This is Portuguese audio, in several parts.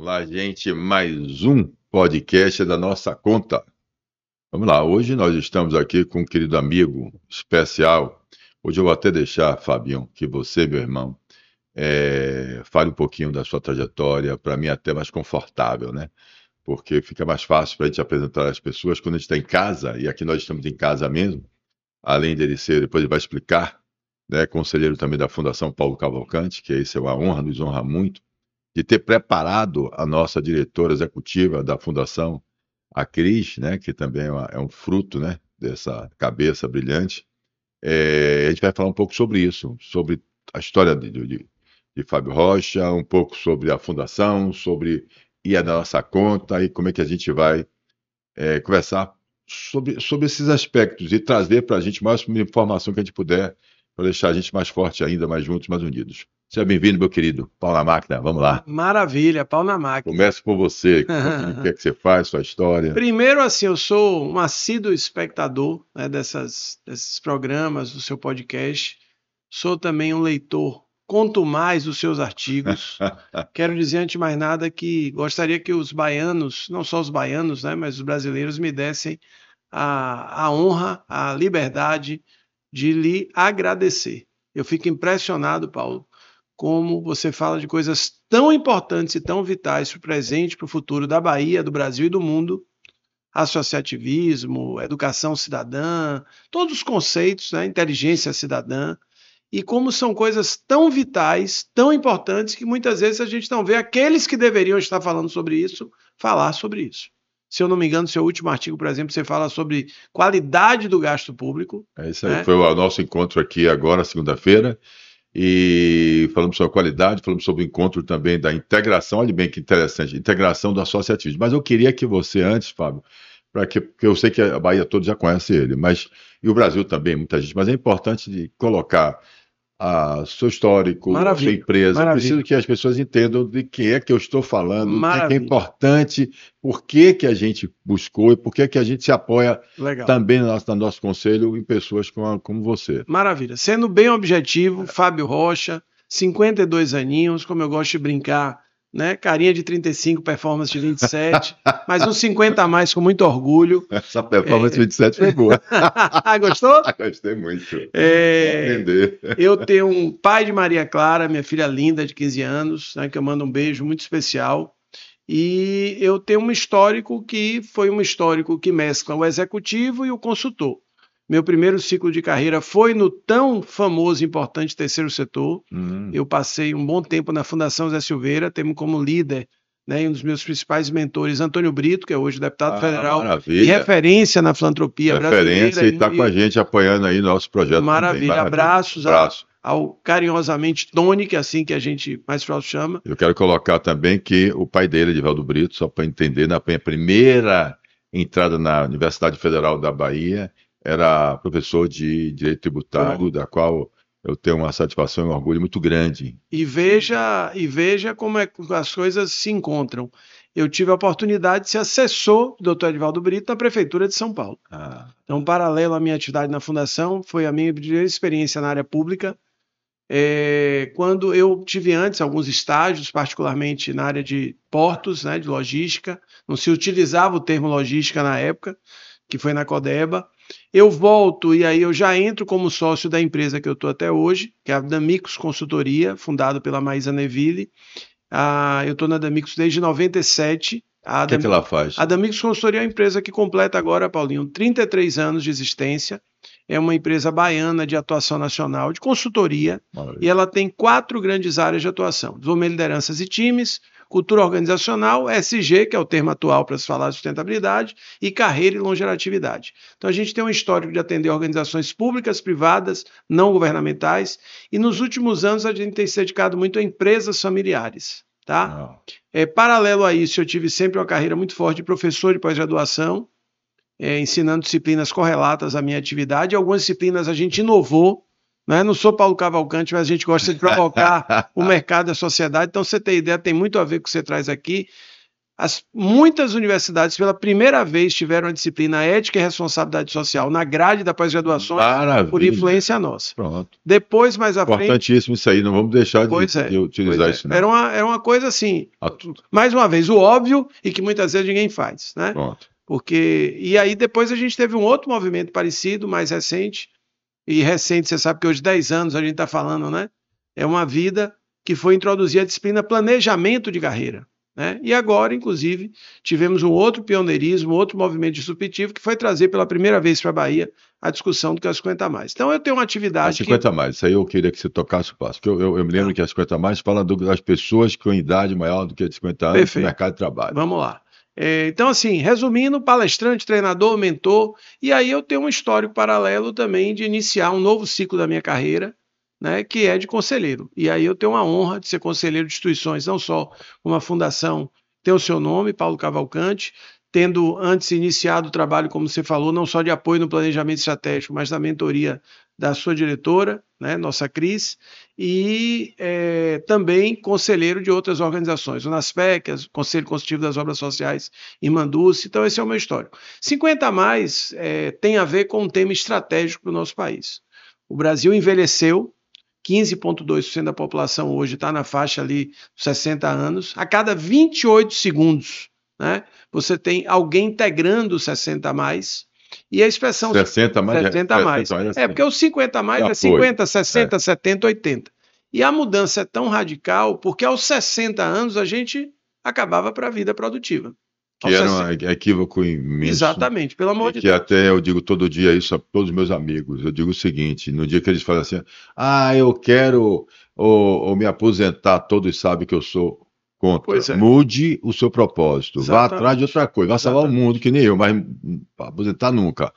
Olá, gente, mais um podcast da nossa conta. Vamos lá, hoje nós estamos aqui com um querido amigo especial. Hoje eu vou até deixar, Fabinho, que você, meu irmão, fale um pouquinho da sua trajetória, para mim até mais confortável, né? Porque fica mais fácil para a gente apresentar as pessoas quando a gente está em casa, e aqui nós estamos em casa mesmo, além dele ser, depois ele vai explicar, né, conselheiro também da Fundação Paulo Cavalcante, que isso é uma honra, nos honra muito, de ter preparado a nossa diretora executiva da Fundação, a Cris, né, que também é um fruto, né, dessa cabeça brilhante. A gente vai falar um pouco sobre isso, sobre a história de Fábio Rocha, um pouco sobre a Fundação, sobre ir à nossa conta e como é que a gente vai conversar sobre esses aspectos e trazer para a gente mais informação que a gente puder para deixar a gente mais forte ainda, mais juntos, mais unidos. Seja bem-vindo, meu querido. Pau na máquina, vamos lá. Maravilha, pau na máquina. Comece por você. O que é que você faz, sua história? Primeiro, assim, eu sou um assíduo espectador, né, desses programas, do seu podcast. Sou também um leitor contumaz dos seus artigos. Quero dizer, antes de mais nada, que gostaria que os baianos, não só os baianos, né, mas os brasileiros me dessem a honra, a liberdade de lhe agradecer. Eu fico impressionado, Paulo, como você fala de coisas tão importantes e tão vitais para o presente, para o futuro da Bahia, do Brasil e do mundo, associativismo, educação cidadã, todos os conceitos, né, inteligência cidadã, e como são coisas tão vitais, tão importantes, que muitas vezes a gente não vê aqueles que deveriam estar falando sobre isso, falar sobre isso. Se eu não me engano, seu último artigo, por exemplo, você fala sobre qualidade do gasto público. É isso aí, né? Foi o nosso encontro aqui agora, segunda-feira, e falamos sobre a qualidade, falamos sobre o encontro também da integração, olha bem que interessante, integração do associativismo. Mas eu queria que você antes, Fábio, porque eu sei que a Bahia toda já conhece ele, e o Brasil também, muita gente, mas é importante de colocar seu histórico, a sua empresa. Maravilha. Preciso que as pessoas entendam de quem é que eu estou falando, o que é importante, por que a gente buscou e por que a gente se apoia também no nosso conselho em pessoas como você. Maravilha. Sendo bem objetivo, Fábio Rocha, 52 aninhos, como eu gosto de brincar, né? Carinha de 35, performance de 27, mas uns 50 a mais com muito orgulho. Essa performance de 27 foi boa. Gostou? Gostei muito. Eu tenho um pai de Maria Clara, minha filha linda de 15 anos, né, que eu mando um beijo muito especial. E eu tenho um histórico que foi um histórico que mescla o executivo e o consultor. Meu primeiro ciclo de carreira foi no tão famoso e importante terceiro setor. Eu passei um bom tempo na Fundação Zé Silveira, temos como líder, né, um dos meus principais mentores, Antônio Brito, que é hoje deputado federal, e referência na filantropia brasileira. E está com a gente apoiando aí nosso projeto. Maravilha. Abraços ao carinhosamente Tony, que é assim que a gente mais próximo chama. Eu quero colocar também que o pai dele, Edivaldo Brito, só para entender, na primeira entrada na Universidade Federal da Bahia, era professor de Direito Tributário, da qual eu tenho uma satisfação e um orgulho muito grande. E veja como é que as coisas se encontram. Eu tive a oportunidade de ser assessor do Dr. Edivaldo Brito na Prefeitura de São Paulo. Então, paralelo à minha atividade na Fundação, foi a minha primeira experiência na área pública. Quando eu tive antes alguns estágios, particularmente na área de portos, né, de logística, não se utilizava o termo logística na época, que foi na Codeba. Eu volto e aí eu já entro como sócio da empresa que eu estou até hoje, que é a Damicos Consultoria, fundada pela Maísa Neville. Eu estou na Damicos desde 97. O que ela faz? A Damicos Consultoria é uma empresa que completa agora, Paulinho, 33 anos de existência. É uma empresa baiana de atuação nacional, de consultoria, e ela tem 4 grandes áreas de atuação: desenvolvimento de lideranças e times, cultura organizacional, SG, que é o termo atual para se falar de sustentabilidade, e carreira e longevidade. Então a gente tem um histórico de atender organizações públicas, privadas, não governamentais, e nos últimos anos a gente tem se dedicado muito a empresas familiares. Tá? Paralelo a isso, eu tive sempre uma carreira muito forte de professor de pós-graduação, ensinando disciplinas correlatas à minha atividade. Algumas disciplinas a gente inovou, né? Não sou Paulo Cavalcante, mas a gente gosta de provocar o mercado e a sociedade. Então, você tem ideia, tem muito a ver com o que você traz aqui. Muitas universidades, pela primeira vez, tiveram a disciplina Ética e Responsabilidade Social na grade da pós-graduação por influência nossa. Pronto. Depois, mais à frente... Importantíssimo isso aí, não vamos deixar de utilizar isso, não. Era uma coisa assim, mais uma vez, o óbvio e que muitas vezes ninguém faz, né? Pronto. E aí depois a gente teve um outro movimento parecido, mais recente, e recente, você sabe que hoje 10 anos a gente está falando, né? É uma vida que foi introduzir a disciplina Planejamento de Carreira. Né? E agora, inclusive, tivemos um outro pioneirismo, outro movimento disruptivo que foi trazer pela primeira vez para a Bahia a discussão do que é 50+. Então eu tenho uma atividade... 50+, isso aí eu queria que você tocasse o passo, porque eu me lembro que a 50+ fala das pessoas com idade maior do que 50 anos no mercado de trabalho. Vamos lá. Então, assim, resumindo, palestrante, treinador, mentor, e aí eu tenho um histórico paralelo também de iniciar um novo ciclo da minha carreira, né, que é de conselheiro. E aí eu tenho a honra de ser conselheiro de instituições, não só uma fundação tem o seu nome, Paulo Cavalcante, tendo antes iniciado o trabalho, como você falou, não só de apoio no planejamento estratégico, mas da mentoria da sua diretora, né, nossa Cris, e também conselheiro de outras organizações, o NASPEC, o Conselho Consultivo das Obras Sociais em Manduce. Então esse é o meu histórico. 50+, tem a ver com um tema estratégico para o nosso país. O Brasil envelheceu, 15,2% da população hoje está na faixa ali dos 60 anos. A cada 28 segundos, né, você tem alguém integrando 60+. E a expressão 60+. Porque o 50+ é 50, 60, 70, 80. E a mudança é tão radical porque aos 60 anos a gente acabava para a vida produtiva. Que era um equívoco imenso. Exatamente, pelo amor de Deus. Que até eu digo todo dia isso a todos os meus amigos. Eu digo o seguinte, no dia que eles falam assim, eu quero ou me aposentar, todos sabem que eu sou contra. Mude o seu propósito. Exatamente. Vá atrás de outra coisa. Vá salvar o mundo, que nem eu, mas aposentar nunca.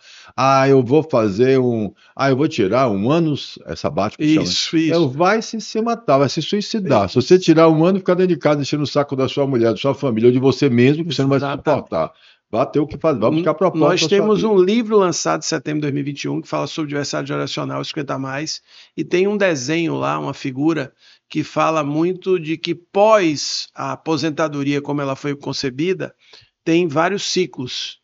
Eu vou fazer eu vou tirar um ano sabático. Isso. Vai se matar, vai se suicidar. Se você tirar um ano e ficar dentro de casa enchendo o saco da sua mulher, da sua família, ou de você mesmo, que você não vai se suportar. Vai ter o que fazer, vai buscar propósito. Nós temos um livro lançado em setembro de 2021 que fala sobre diversidade geracional 50+, e tem um desenho lá, uma figura que fala muito de que pós a aposentadoria, como ela foi concebida, tem vários ciclos.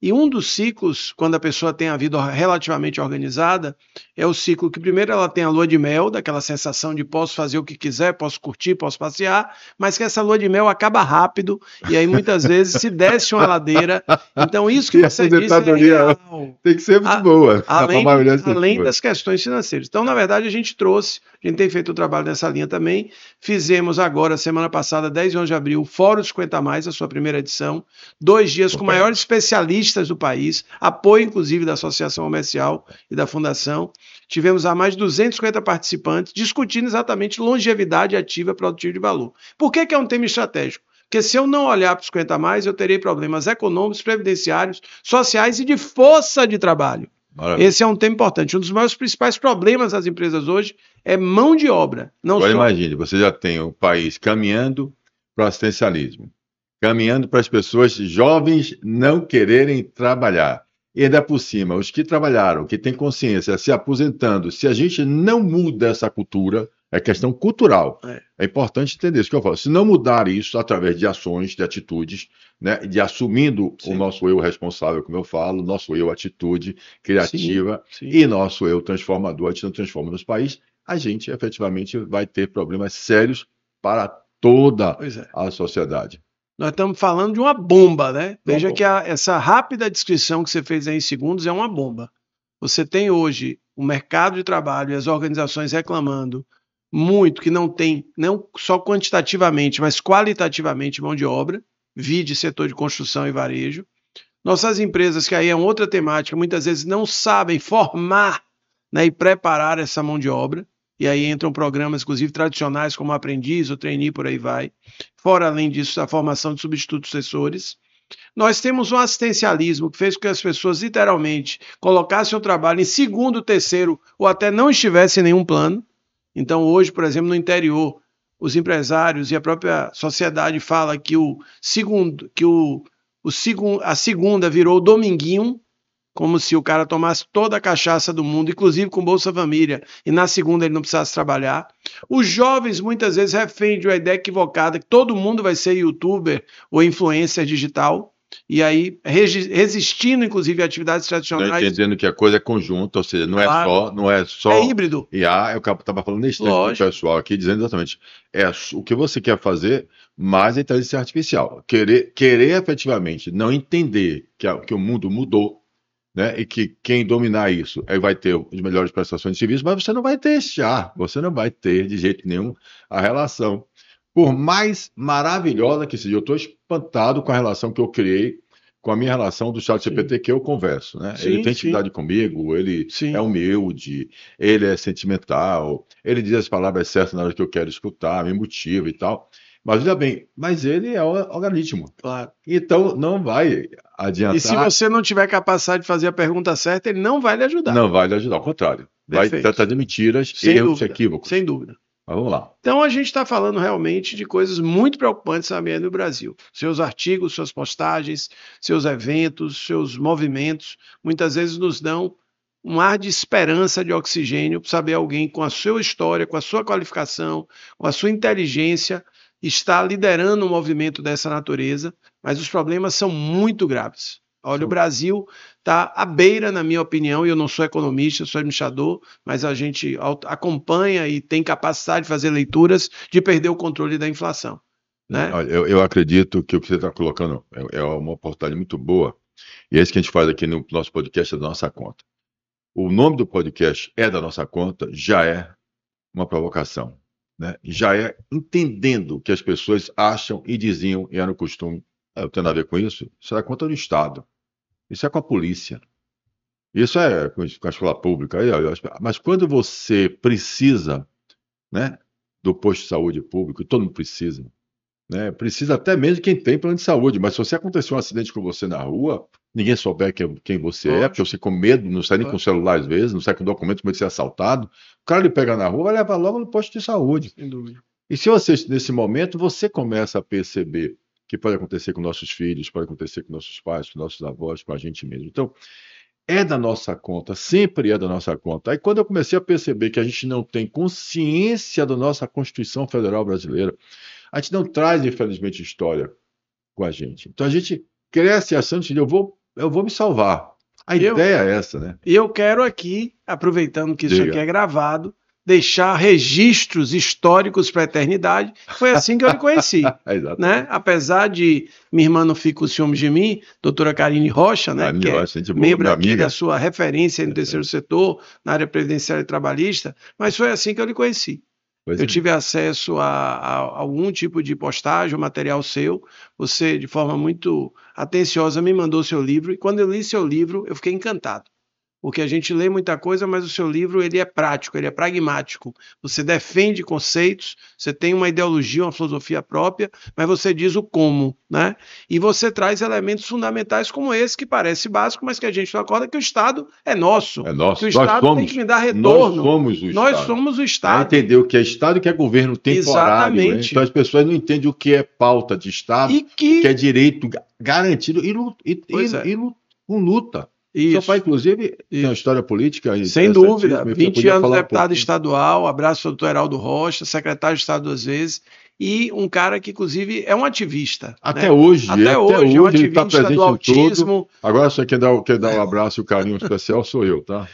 E um dos ciclos, quando a pessoa tem a vida relativamente organizada, é o ciclo que primeiro ela tem a lua de mel, daquela sensação de posso fazer o que quiser, posso curtir, posso passear, mas que essa lua de mel acaba rápido e aí muitas vezes se desce uma ladeira. Então isso que você disse é real. Tem que ser muito boa. Além das questões financeiras. Então, na verdade, a gente tem feito o trabalho nessa linha também. Fizemos agora, semana passada, 10 e 11 de abril, o Fórum 50+, a sua primeira edição. 2 dias com maiores especialistas do país, apoio inclusive da Associação Comercial e da Fundação. Tivemos a mais de 250 participantes discutindo exatamente longevidade ativa produtiva de valor. Por que é um tema estratégico? Porque se eu não olhar para os 50+, eu terei problemas econômicos, previdenciários, sociais e de força de trabalho. Maravilha. Esse é um tema importante. Um dos maiores principais problemas das empresas hoje é mão de obra. Agora imagine, você já tem o país caminhando para o assistencialismo, caminhando para as pessoas jovens não quererem trabalhar. E ainda por cima, os que trabalharam, que têm consciência, se aposentando, se a gente não muda essa cultura, é questão cultural. É importante entender isso que eu falo. Se não mudar isso através de ações, de atitudes, né, de assumindo o nosso eu responsável, como eu falo, nosso eu atitude criativa e nosso eu transformador, a gente não transforma nos países, a gente efetivamente vai ter problemas sérios para toda a sociedade. Nós estamos falando de uma bomba, né? Veja que essa rápida descrição que você fez aí em segundos é uma bomba. Você tem hoje o mercado de trabalho e as organizações reclamando muito que não tem, não só quantitativamente, mas qualitativamente mão de obra, vide setor de construção e varejo. Nossas empresas, que aí é outra temática, muitas vezes não sabem formar, né, e preparar essa mão de obra. E aí entram programas, inclusive, tradicionais, como aprendiz ou trainee, por aí vai. Fora, além disso, a formação de substitutos sucessores. Nós temos um assistencialismo que fez com que as pessoas, literalmente, colocassem o trabalho em segundo, terceiro, ou até não estivessem em nenhum plano. Então, hoje, por exemplo, no interior, os empresários e a própria sociedade fala que a segunda virou dominguinho, como se o cara tomasse toda a cachaça do mundo, inclusive com Bolsa Família, e na segunda ele não precisasse trabalhar. Os jovens muitas vezes refém de uma ideia equivocada que todo mundo vai ser youtuber ou influencer digital, e aí resistindo inclusive a atividades tradicionais. Não entendendo que a coisa é conjunta, ou seja, não é só é híbrido. E eu estava falando nesse tempo com o pessoal aqui, dizendo exatamente, o que você quer fazer, mais a inteligência artificial. Querer efetivamente não entender que o mundo mudou, né, e que quem dominar isso vai ter as melhores prestações de serviço, mas você não vai você não vai ter de jeito nenhum a relação. Por mais maravilhosa que seja, eu estou espantado com a relação que eu criei, com a minha relação do ChatGPT que eu converso, né? Ele tem intimidade comigo, ele é humilde, ele é sentimental, ele diz as palavras certas na hora que eu quero escutar, me motiva e tal. Mas olha bem, ele é organismo. Claro. Então não vai adiantar. E se você não tiver capacidade de fazer a pergunta certa, ele não vai lhe ajudar. Não vai lhe ajudar, ao contrário. Vai tratar de mentiras, erros, equívocos. Sem dúvida. Mas vamos lá. Então a gente está falando realmente de coisas muito preocupantes também no Brasil. Seus artigos, suas postagens, seus eventos, seus movimentos, muitas vezes nos dão um ar de esperança, de oxigênio, para saber alguém com a sua história, com a sua qualificação, com a sua inteligência, está liderando um movimento dessa natureza, mas os problemas são muito graves. Olha, o Brasil está à beira, na minha opinião, e eu não sou economista, sou administrador, mas a gente acompanha e tem capacidade de fazer leituras de perder o controle da inflação. Né? Eu acredito que o que você está colocando é uma oportunidade muito boa, e é isso que a gente faz aqui no nosso podcast, é da nossa conta. O nome do podcast é da nossa conta, já é uma provocação, né? Já é entendendo o que as pessoas acham e diziam e era o costume. Eu tenho a ver com isso? Isso é a conta do Estado. Isso é com a polícia. Isso é com a escola pública. Mas quando você precisa, né, do posto de saúde público, todo mundo precisa, né, precisa até mesmo quem tem plano de saúde, mas se você acontecer um acidente com você na rua, ninguém souber quem você é, porque você com medo, não sai nem com o celular às vezes, não sai com documento, com medo de ser assaltado, o cara lhe pega na rua, vai levar logo no posto de saúde. Sem dúvida. E se você, nesse momento, você começa a perceber que pode acontecer com nossos filhos, pode acontecer com nossos pais, com nossos avós, com a gente mesmo. Então, é da nossa conta, sempre é da nossa conta. Aí quando eu comecei a perceber que a gente não tem consciência da nossa Constituição Federal Brasileira, a gente não traz, infelizmente, história com a gente. Então a gente cresce achando que eu vou me salvar. A ideia é essa, né? E eu quero aqui, aproveitando que isso aqui é gravado, deixar registros históricos para a eternidade. Foi assim que eu lhe conheci. Né? Apesar de minha irmã não fica com ciúmes de mim, doutora Karine Rocha, né, que é membro aqui da sua referência no terceiro setor, na área previdenciária e trabalhista, mas foi assim que eu lhe conheci. Eu tive acesso a algum tipo de postagem, material seu. Você, de forma muito atenciosa, me mandou seu livro, e quando eu li seu livro, eu fiquei encantado. Porque a gente lê muita coisa, mas o seu livro ele é prático, ele é pragmático. Você defende conceitos, você tem uma ideologia, uma filosofia própria, mas você diz o como, né? E você traz elementos fundamentais como esse, que parece básico, mas que a gente não acorda que o Estado é nosso. É nosso. Que o Estado tem que me dar retorno. Nós somos o Estado. Entender o que é Estado e o que é governo temporário. Exatamente. Né? Então as pessoas não entendem o que é pauta de Estado, o que é direito garantido com luta. Seu pai, inclusive, tem uma história política. Sem dúvida. 20 anos deputado estadual, abraço ao doutor Heraldo Rocha, secretário de Estado 2 vezes, e um cara que, inclusive, é um ativista. Até hoje. Até hoje, é um ativista do autismo. Agora, só quem dá um abraço e um carinho especial sou eu, tá?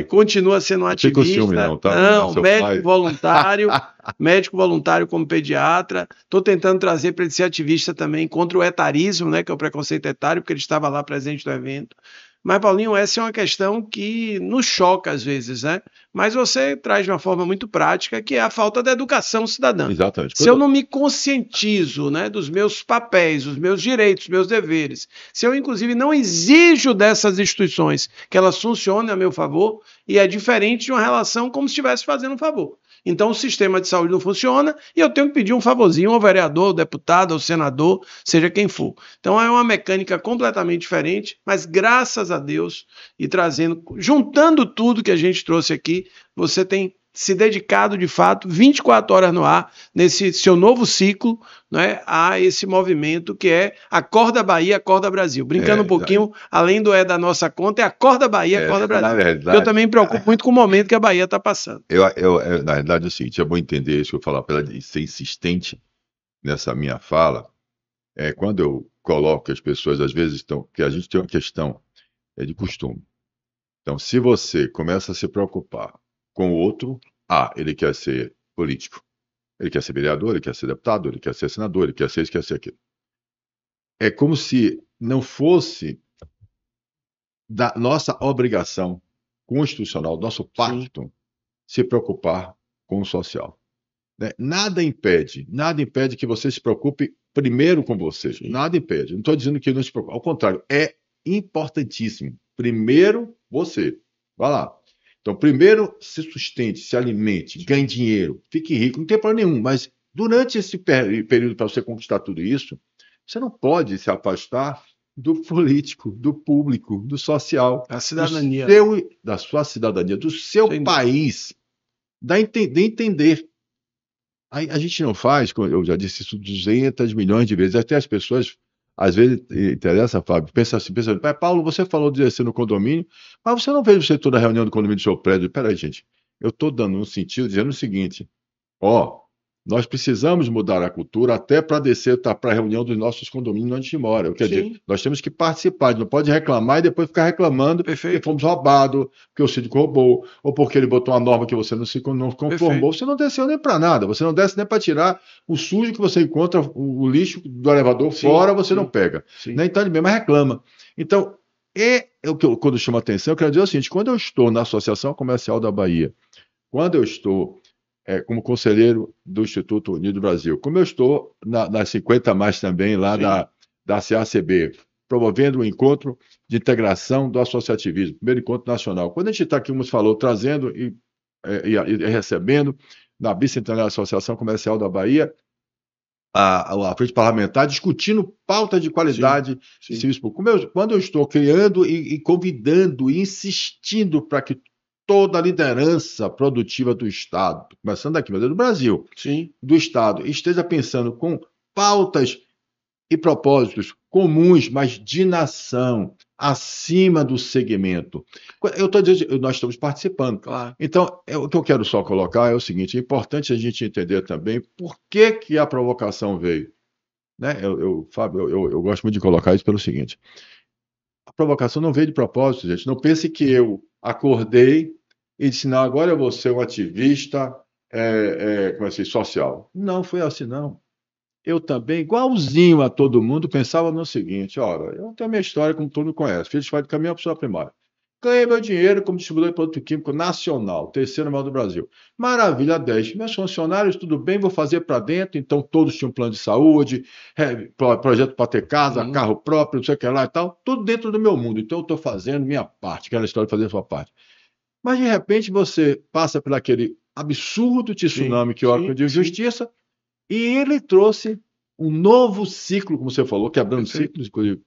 Continua sendo um ativista. Não fica com ciúme, não, tá? Não, médico voluntário, médico voluntário como pediatra. Estou tentando trazer para ele ser ativista também contra o etarismo, né, que é o preconceito etário, porque ele estava lá presente no evento. Mas, Paulinho, essa é uma questão que nos choca às vezes, né? Mas você traz de uma forma muito prática, que é a falta da educação cidadã. Exatamente. Se eu não me conscientizo, né, dos meus papéis, dos meus direitos, dos meus deveres, se eu, inclusive, não exijo dessas instituições que elas funcionem a meu favor, e é diferente de uma relação como se estivesse fazendo um favor. Então o sistema de saúde não funciona e eu tenho que pedir um favorzinho ao vereador, ao deputado, ao senador, seja quem for. Então é uma mecânica completamente diferente, mas graças a Deus, e juntando tudo que a gente trouxe aqui, você tem se dedicado, de fato, 24 horas no ar, nesse seu novo ciclo, né, a esse movimento que é Acorda Bahia, Acorda Brasil. Brincando um pouquinho, além do da nossa conta, é Acorda Bahia, Acorda Brasil. Na verdade, eu também me preocupo muito com o momento que a Bahia está passando. Na verdade, é o seguinte, é bom entender isso que eu falar, para ser insistente nessa minha fala, quando eu coloco que as pessoas, às vezes, que a gente tem uma questão de costume. Então, se você começa a se preocupar com o outro, ele quer ser político, ele quer ser vereador, ele quer ser deputado, ele quer ser senador, ele quer ser isso, quer ser aquilo. É como se não fosse da nossa obrigação constitucional, nosso pacto, se preocupar com o social. Né? Nada impede que você se preocupe primeiro com você. Sim. Nada impede. Não estou dizendo que não se preocupe. Ao contrário, é importantíssimo. Primeiro você. Vai lá. Então, primeiro, se sustente, se alimente, ganhe dinheiro, fique rico, não tem problema nenhum, mas durante esse período para você conquistar tudo isso, você não pode se afastar do político, do público, do social, da cidadania, da sua cidadania, do seu país, de entender. A gente não faz, eu já disse isso 200 milhões de vezes, até as pessoas às vezes interessa, Fábio, pensa assim, Paulo, você falou de ser no condomínio, mas você não veio você toda a reunião do condomínio do seu prédio. Peraí, gente, eu estou dando um sentido, dizendo o seguinte, nós precisamos mudar a cultura até para descer para a reunião dos nossos condomínios onde a gente mora. Quer dizer, nós temos que participar, a gente não pode reclamar e depois ficar reclamando porque fomos roubados, porque o síndico roubou, ou porque ele botou uma norma que você não conformou. Você não desceu nem para nada, você não desce nem para tirar o sujo que você encontra, o lixo do elevador fora, você não pega. Né? Então ele mesmo reclama. Então, quando chama atenção, eu quero dizer o seguinte, quando eu estou na Associação Comercial da Bahia, quando eu estou como conselheiro do Instituto Unido Brasil, como eu estou nas 50 mais também, lá da CACB, promovendo um encontro de integração do associativismo, primeiro encontro nacional. Quando a gente está aqui, como você falou, trazendo e recebendo na Bicentenária Associação Comercial da Bahia, a frente parlamentar, discutindo pauta de qualidade de serviço público. Quando eu estou criando e convidando e insistindo para que toda a liderança produtiva do Estado, começando aqui, mas do Brasil, do Estado, esteja pensando com pautas e propósitos comuns, mas de nação, acima do segmento. Eu estou dizendo, nós estamos participando. Claro. Então, o que eu quero só colocar é o seguinte, é importante a gente entender também por que a provocação veio. Né? Fábio, eu gosto muito de colocar isso pelo seguinte, a provocação não veio de propósito, gente. Não pense que eu acordei e disse, não, agora eu vou ser um ativista social. Não foi assim, não. Eu também, igualzinho a todo mundo, pensava no seguinte, olha, eu tenho a minha história, como todo mundo conhece, fiz de caminhão para pessoa primária. Ganhei meu dinheiro como distribuidor de produto químico nacional, terceiro maior do Brasil. Maravilha, 10. Meus funcionários, tudo bem, vou fazer para dentro, então todos tinham plano de saúde, projeto para ter casa, carro próprio, não sei o que lá e tal, tudo dentro do meu mundo. Então eu estou fazendo minha parte, aquela história de fazer a sua parte. Mas de repente você passa por aquele absurdo tsunami que é órgão de injustiça, e ele trouxe um novo ciclo, como você falou, quebrando ciclos, inclusive,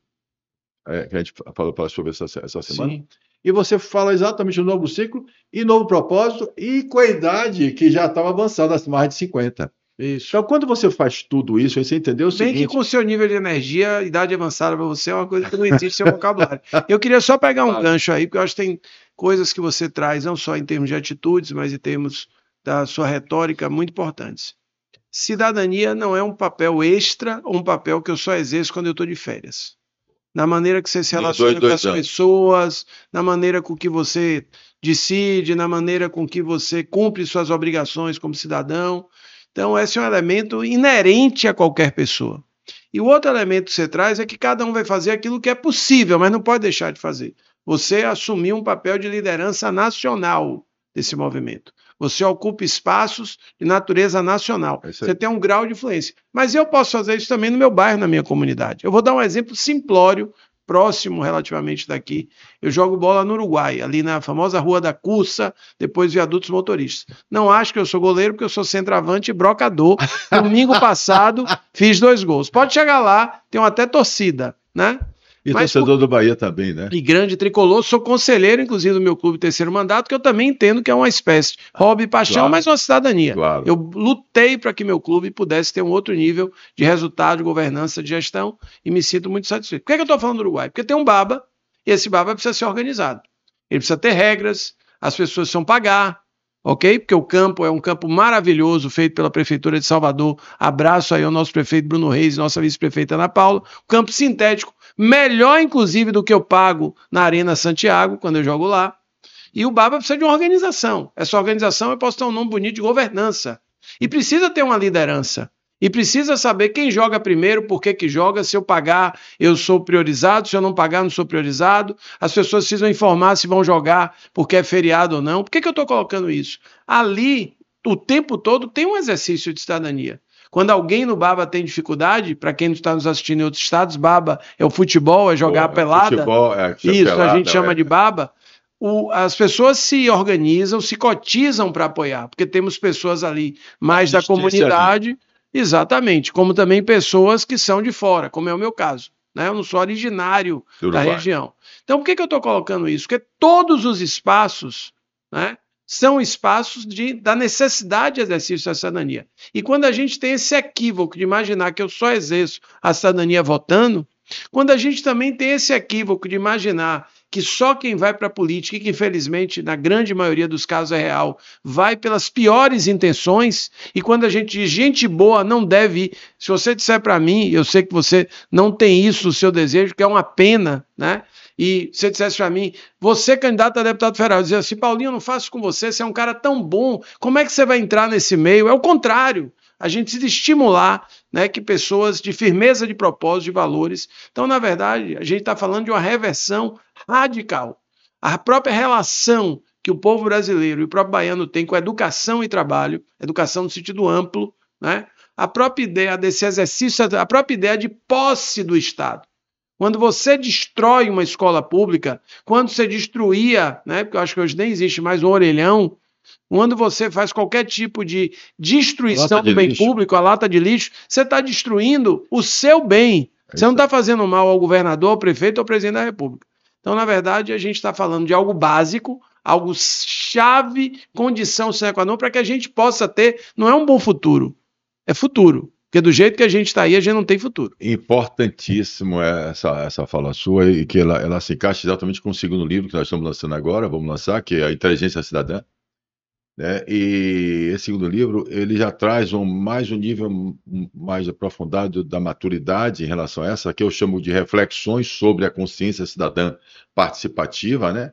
que a gente falou para chover essa semana. E você fala exatamente do novo ciclo e novo propósito e com a idade que já estava avançada, mais de 50. Isso. Então, quando você faz tudo isso, aí você entendeu o seguinte... Bem que com o seu nível de energia, idade avançada para você é uma coisa que não existe no seu vocabulário. Eu queria só pegar um gancho aí, porque eu acho que tem coisas que você traz, não só em termos de atitudes, mas em termos da sua retórica, muito importantes. Cidadania não é um papel extra ou um papel que eu só exerço quando eu estou de férias. Na maneira que você se relaciona com as pessoas, na maneira com que você decide, na maneira com que você cumpre suas obrigações como cidadão. Então, esse é um elemento inerente a qualquer pessoa. E o outro elemento que você traz é que cada um vai fazer aquilo que é possível, mas não pode deixar de fazer. Você assumiu um papel de liderança nacional desse movimento. Você ocupa espaços de natureza nacional. Você tem um grau de influência. Mas eu posso fazer isso também no meu bairro, na minha comunidade. Eu vou dar um exemplo simplório, próximo relativamente daqui. Eu jogo bola no Uruguai, ali na famosa Rua da Cussa, depois Viadutos Motoristas. Não acho que eu sou goleiro, porque eu sou centroavante e brocador. Domingo passado, fiz 2 gols. Pode chegar lá, tem até torcida, né? E torcedor do Bahia também, né? E grande tricolor, sou conselheiro, inclusive, do meu clube terceiro mandato, que eu também entendo que é uma espécie de hobby e paixão, Claro, mas uma cidadania. claro. Eu lutei para que meu clube pudesse ter um outro nível de resultado, de governança, de gestão, e me sinto muito satisfeito. Por que eu estou falando do Uruguai? Porque tem um baba, e esse baba precisa ser organizado. Ele precisa ter regras, as pessoas precisam pagar, ok? Porque o campo é um campo maravilhoso, feito pela Prefeitura de Salvador. Abraço aí ao nosso prefeito Bruno Reis, nossa vice-prefeita Ana Paula. Campo sintético, melhor inclusive do que eu pago na Arena Santiago, quando eu jogo lá. E o Baba precisa de uma organização. Essa organização, eu posso ter um nome bonito de governança. E precisa ter uma liderança. E precisa saber quem joga primeiro, por que joga, se eu pagar, eu sou priorizado, se eu não pagar, não sou priorizado. As pessoas precisam informar se vão jogar porque é feriado ou não. Por que eu estou colocando isso? Ali, o tempo todo, tem um exercício de cidadania. Quando alguém no Baba tem dificuldade, para quem não está nos assistindo em outros estados, Baba é o futebol, é jogar a pelada. Futebol, isso, pelada, a gente chama de Baba. As pessoas se organizam, se cotizam para apoiar, porque temos pessoas ali mais da comunidade. Exatamente, como também pessoas que são de fora, como é o meu caso. Né? Eu não sou originário da região. Então, por que eu estou colocando isso? Porque todos os espaços, né, são espaços da necessidade de exercício da cidadania. E quando a gente tem esse equívoco de imaginar que eu só exerço a cidadania votando, quando a gente também tem esse equívoco de imaginar que só quem vai para a política, e que infelizmente na grande maioria dos casos é real, vai pelas piores intenções, e quando a gente diz gente boa não deve ir, se você disser para mim, eu sei que você não tem isso no seu desejo, que é uma pena, né? E você dissesse para mim, você candidato a deputado federal, eu dizia assim, Paulinho, eu não faço com você é um cara tão bom, como é que você vai entrar nesse meio? É o contrário. A gente precisa estimular, né, que pessoas de firmeza de propósito, de valores. Então, na verdade, a gente está falando de uma reversão radical. A própria relação que o povo brasileiro e o próprio baiano tem com educação e trabalho, educação no sentido amplo, né, a própria ideia desse exercício, a própria ideia de posse do Estado. Quando você destrói uma escola pública, quando você destruía, né, porque eu acho que hoje nem existe mais o orelhão, quando você faz qualquer tipo de destruição do bem público, a lata de lixo, você está destruindo o seu bem. Você não está fazendo mal ao governador, ao prefeito ou ao presidente da República. Então, na verdade, a gente está falando de algo básico, algo chave, condição sine qua non, para que a gente possa ter, não é um bom futuro, é futuro. Porque do jeito que a gente está aí, a gente não tem futuro. Importantíssimo essa fala sua, e que ela se encaixa exatamente com o segundo livro que nós estamos lançando agora, vamos lançar, que é A Inteligência Cidadã. Né? E esse segundo livro, ele já traz mais um nível mais aprofundado da maturidade em relação a essa, que eu chamo de reflexões sobre a consciência cidadã participativa, né?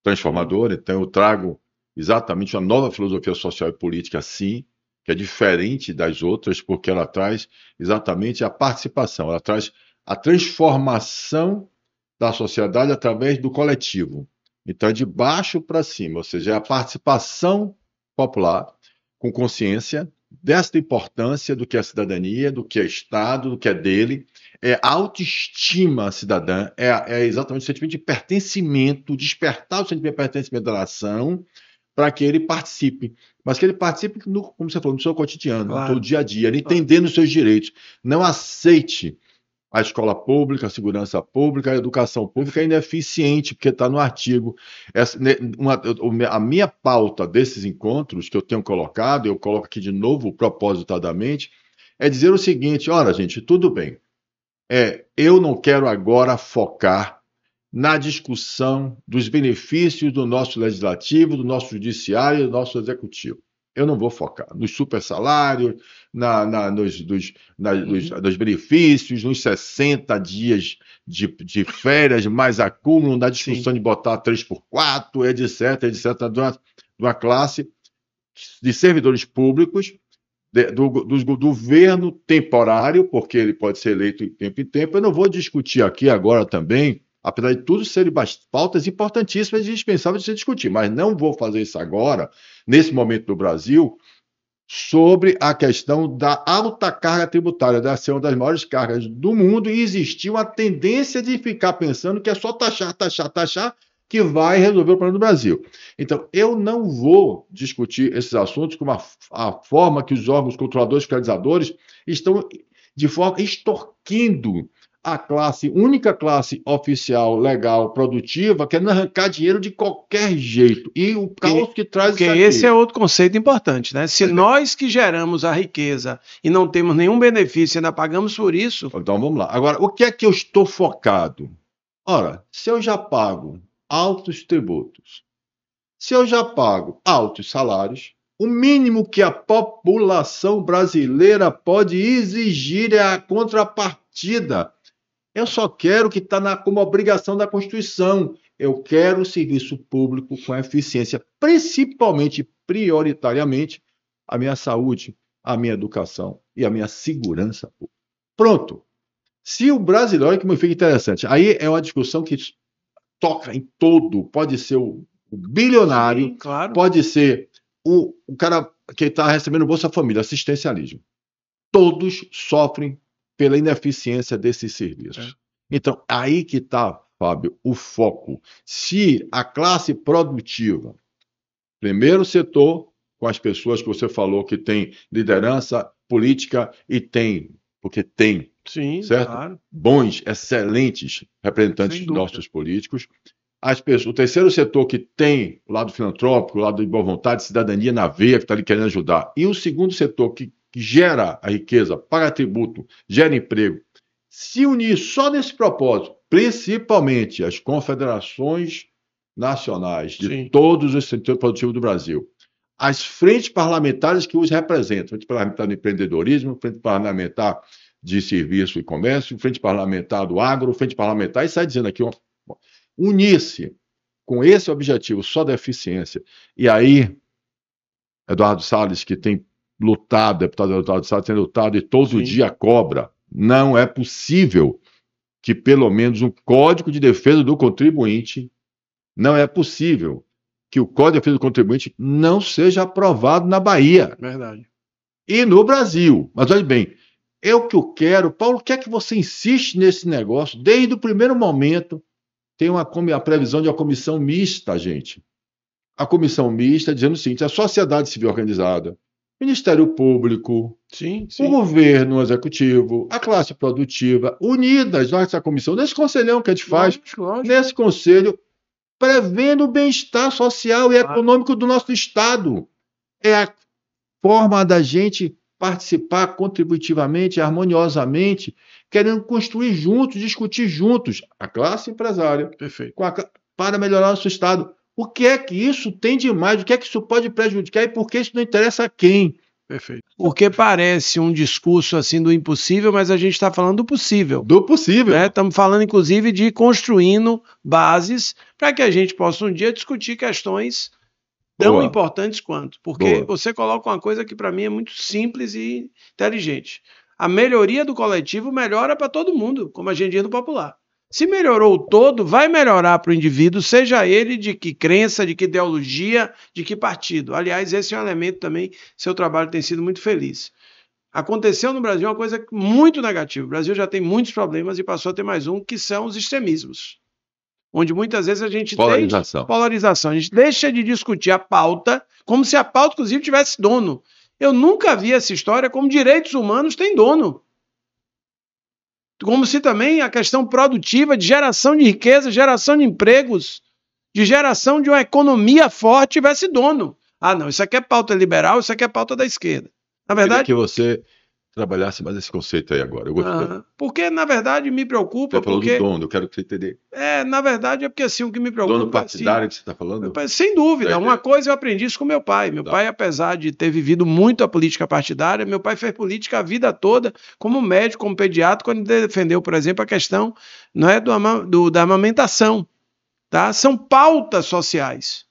Transformadora. Então eu trago exatamente uma nova filosofia social e política, sim, que é diferente das outras, porque ela traz exatamente a participação, ela traz a transformação da sociedade através do coletivo. Então é de baixo para cima, ou seja, é a participação popular com consciência desta importância do que é a cidadania, do que é Estado, do que é dele, é a autoestima cidadã, é exatamente o sentimento de pertencimento, despertar o sentimento de pertencimento da nação, para que ele participe, mas que ele participe, como você falou, no seu cotidiano, claro, no seu dia a dia, ele entendendo os seus direitos. Não aceite a escola pública, a segurança pública, a educação pública é ineficiente, porque está no artigo. A minha pauta desses encontros que eu tenho colocado, eu coloco aqui de novo propositadamente, é dizer o seguinte: olha, gente, tudo bem, eu não quero agora focar na discussão dos benefícios do nosso legislativo, do nosso judiciário e do nosso executivo. Eu não vou focar nos supersalários, nos benefícios, nos 60 dias de férias, mais acúmulo, na discussão de botar 3x4, etc., de uma classe de servidores públicos, do governo temporário, porque ele pode ser eleito de tempo em tempo. Eu não vou discutir aqui agora também, apesar de tudo serem pautas importantíssimas e indispensáveis de se discutir, mas não vou fazer isso agora, nesse momento do Brasil, sobre a questão da alta carga tributária, deve ser uma das maiores cargas do mundo, e existiu uma tendência de ficar pensando que é só taxar, que vai resolver o problema do Brasil. Então, eu não vou discutir esses assuntos com a forma que os órgãos controladores e fiscalizadores estão, de forma, extorquindo a única classe oficial, legal, produtiva, querendo arrancar dinheiro de qualquer jeito. E o caos que traz isso aqui. Esse é outro conceito importante, né? Se nós que geramos a riqueza e não temos nenhum benefício, ainda pagamos por isso. Então vamos lá. Agora, o que é que eu estou focado? Ora, se eu já pago altos tributos, se eu já pago altos salários, o mínimo que a população brasileira pode exigir é a contrapartida. Eu só quero o que está como obrigação da Constituição. Eu quero serviço público com eficiência, principalmente, prioritariamente, a minha saúde, a minha educação e a minha segurança pública. Pronto. Se o brasileiro, olha que fica interessante, aí é uma discussão que toca em todo, pode ser o bilionário, sim, claro. Pode ser o cara que está recebendo Bolsa Família, assistencialismo. Todos sofrem pela ineficiência desses serviços. Então, aí que está, Fábio, o foco. Se a classe produtiva, primeiro setor, com as pessoas que você falou que tem liderança política e tem, porque tem, sim, certo? Claro. Bons, excelentes representantes nossos políticos. As pessoas, o terceiro setor que tem o lado filantrópico, o lado de boa vontade, cidadania na veia, que está ali querendo ajudar. E o segundo setor que gera a riqueza, paga tributo, gera emprego, se unir só nesse propósito, principalmente as confederações nacionais de todos os setores produtivos do Brasil, as frentes parlamentares que os representam, frente parlamentar do empreendedorismo, frente parlamentar de serviço e comércio, frente parlamentar do agro, frente parlamentar, e sai dizendo aqui, unir-se com esse objetivo só da eficiência, e aí, Eduardo Salles, que tem lutado, deputado Eduardo Salles tem lutado e todo dia cobra, não é possível que pelo menos um Código de Defesa do Contribuinte, não é possível que o Código de Defesa do Contribuinte não seja aprovado na Bahia. Verdade. E no Brasil. Mas olha bem, o que eu quero, Paulo, quer que você insiste nesse negócio desde o primeiro momento. Tem a previsão de uma comissão mista, gente. A comissão mista dizendo o seguinte: a sociedade civil organizada, Ministério Público, o governo executivo, a classe produtiva, unidas nessa comissão, nesse conselhão que a gente faz, nesse conselho, prevendo o bem-estar social e econômico do nosso Estado. É a forma da gente participar contributivamente, harmoniosamente, querendo construir juntos, discutir juntos, a classe empresária, para melhorar o nosso Estado. O que é que isso tem de mais? O que é que isso pode prejudicar e por que isso não interessa a quem? Perfeito. Porque parece um discurso assim do impossível, mas a gente está falando do possível. Do possível. Estamos falando, inclusive, de construindo bases para que a gente possa um dia discutir questões tão importantes quanto. Porque você coloca uma coisa que para mim é muito simples e inteligente. A melhoria do coletivo melhora para todo mundo, como a gente diz no popular. Se melhorou o todo, vai melhorar para o indivíduo, seja ele de que crença, de que ideologia, de que partido. Aliás, esse é um elemento também, seu trabalho tem sido muito feliz. Aconteceu no Brasil uma coisa muito negativa. O Brasil já tem muitos problemas e passou a ter mais um, que são os extremismos. Onde muitas vezes a gente polarização. A gente deixa de discutir a pauta como se a pauta, inclusive, tivesse dono. Eu nunca vi essa história como direitos humanos têm dono. Como se também a questão produtiva, de geração de riqueza, geração de empregos, de geração de uma economia forte tivesse dono. Ah, não, isso aqui é pauta liberal, isso aqui é pauta da esquerda. Na verdade, eu queria que você trabalhasse mais esse conceito aí agora. Eu gostei. Porque, na verdade, me preocupa. Você falou do dono, eu quero que você entenda. Na verdade, é porque assim, o que me preocupa... Dono partidário que você está falando? Sem dúvida. Uma coisa eu aprendi isso com meu pai. Meu pai, apesar de ter vivido muito a política partidária, meu pai fez política a vida toda como médico, como pediatra, quando ele defendeu, por exemplo, a questão da amamentação. Tá? São pautas sociais.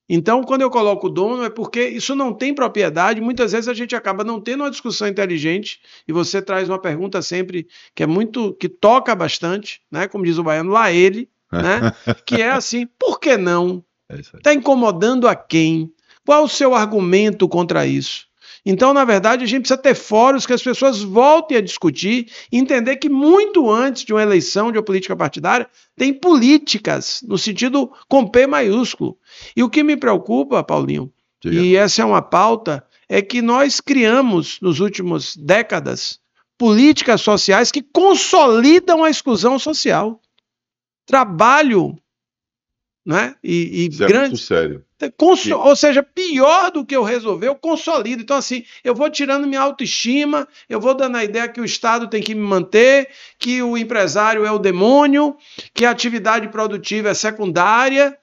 Então, quando eu coloco o dono, é porque isso não tem propriedade. Muitas vezes a gente acaba não tendo uma discussão inteligente e você traz uma pergunta sempre que toca bastante, né? Como diz o baiano, lá ele, né? Que é assim, por que não? Está incomodando a quem? Qual o seu argumento contra isso? Então, na verdade, a gente precisa ter fóruns que as pessoas voltem a discutir e entender que muito antes de uma eleição, de uma política partidária, tem políticas, no sentido com P maiúsculo. E o que me preocupa, Paulinho, e essa é uma pauta, é que nós criamos, nos últimos décadas, políticas sociais que consolidam a exclusão social. Trabalho, né? Isso é muito sério. Ou seja, pior do que eu resolver, eu consolido. Então, assim, eu vou tirando minha autoestima, eu vou dando a ideia que o Estado tem que me manter, que o empresário é o demônio, que a atividade produtiva é secundária,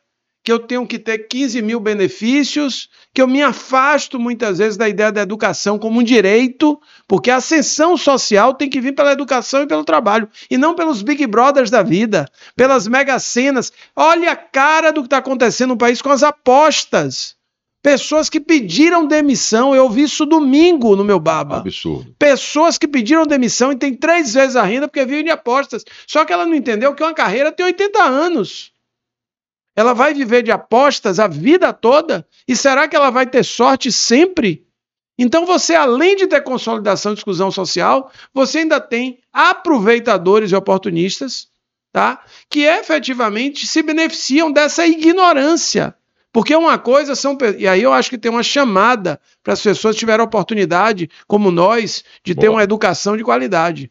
que eu tenho que ter 15 mil benefícios, que eu me afasto muitas vezes da ideia da educação como um direito, porque a ascensão social tem que vir pela educação e pelo trabalho, e não pelos Big Brothers da vida, pelas mega-senas. Olha a cara do que está acontecendo no país com as apostas. Pessoas que pediram demissão, eu vi isso domingo no meu baba. Absurdo. Pessoas que pediram demissão e tem 3 vezes a renda porque vivem de apostas. Só que ela não entendeu que uma carreira tem 80 anos. Ela vai viver de apostas a vida toda? E será que ela vai ter sorte sempre? Então você, além de ter consolidação de exclusão social, você ainda tem aproveitadores e oportunistas, tá? Que efetivamente se beneficiam dessa ignorância. Porque uma coisa são... E aí eu acho que tem uma chamada para as pessoas que tiveram oportunidade, como nós, de ter uma educação de qualidade.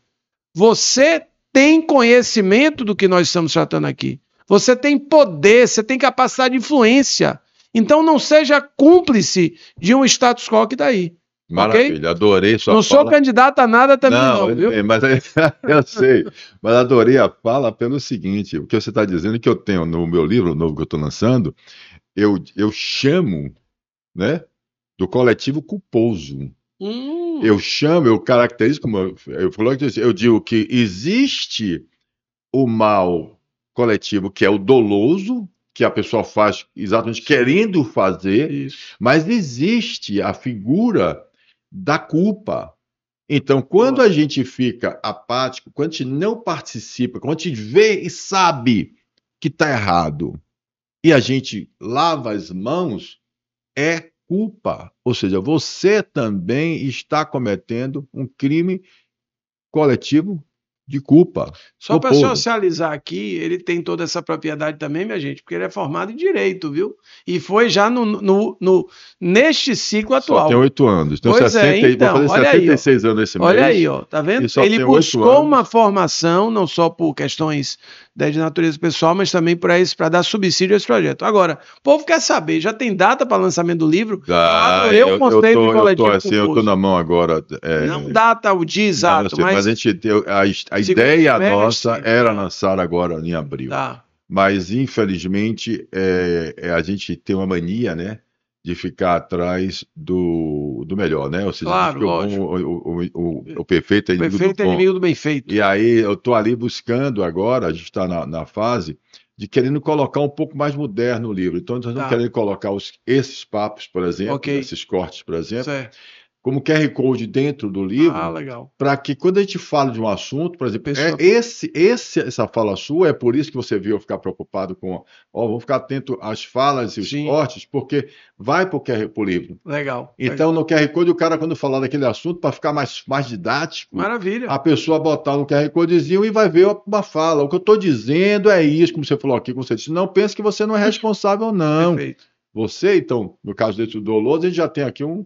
Você tem conhecimento do que nós estamos tratando aqui. Você tem poder, você tem capacidade de influência. Então não seja cúmplice de um status quo que está aí. Maravilha, okay? Adorei sua fala. Não sou candidato a nada também não, viu? Mas eu sei, mas adorei a fala pelo seguinte, o que você está dizendo que eu tenho no meu livro novo que eu estou lançando, eu chamo, né, do coletivo culposo. Eu caracterizo como eu digo que existe o mal coletivo, que é o doloso, que a pessoa faz exatamente querendo fazer, isso. Mas existe a figura da culpa. Então, quando a gente fica apático, quando a gente não participa, quando a gente vê e sabe que está errado, e a gente lava as mãos, é culpa. Ou seja, você também está cometendo um crime coletivo de culpa. Só para socializar aqui, ele tem toda essa propriedade também, minha gente, porque ele é formado em Direito, viu? E foi já neste ciclo atual. Só tem 8 anos. Então, pois então, vou fazer 76 anos esse mês. Olha aí, ó, tá vendo? Ele buscou uma formação, não só por questões de natureza pessoal, mas também para dar subsídio a esse projeto. Agora, o povo quer saber, já tem data para lançamento do livro? Eu estou na mão agora. Não data o dia exato, mas a gente a ideia nossa era lançar agora em abril. Tá. Mas, infelizmente, a gente tem uma mania, né, de ficar atrás do melhor, né? Ou seja, claro, o perfeito é inimigo do bem feito. E aí eu estou ali buscando agora, a gente está na fase de querendo colocar um pouco mais moderno o livro. Então, nós estamos querendo colocar esses papos, por exemplo, esses cortes, por exemplo, certo, como QR Code dentro do livro, para que quando a gente fala de um assunto, por exemplo, essa fala sua, é por isso que você viu eu ficar preocupado com, vamos ficar atento às falas e os cortes, porque vai para o livro. Legal. Então, no QR Code, o cara, quando falar daquele assunto, para ficar mais didático, maravilha, a pessoa botar no QR Codezinho e vai ver uma fala. O que eu estou dizendo é isso, como você falou aqui, como você disse, não pense que você não é responsável, não. Perfeito. Você, então, no caso desse doloso, a gente já tem aqui um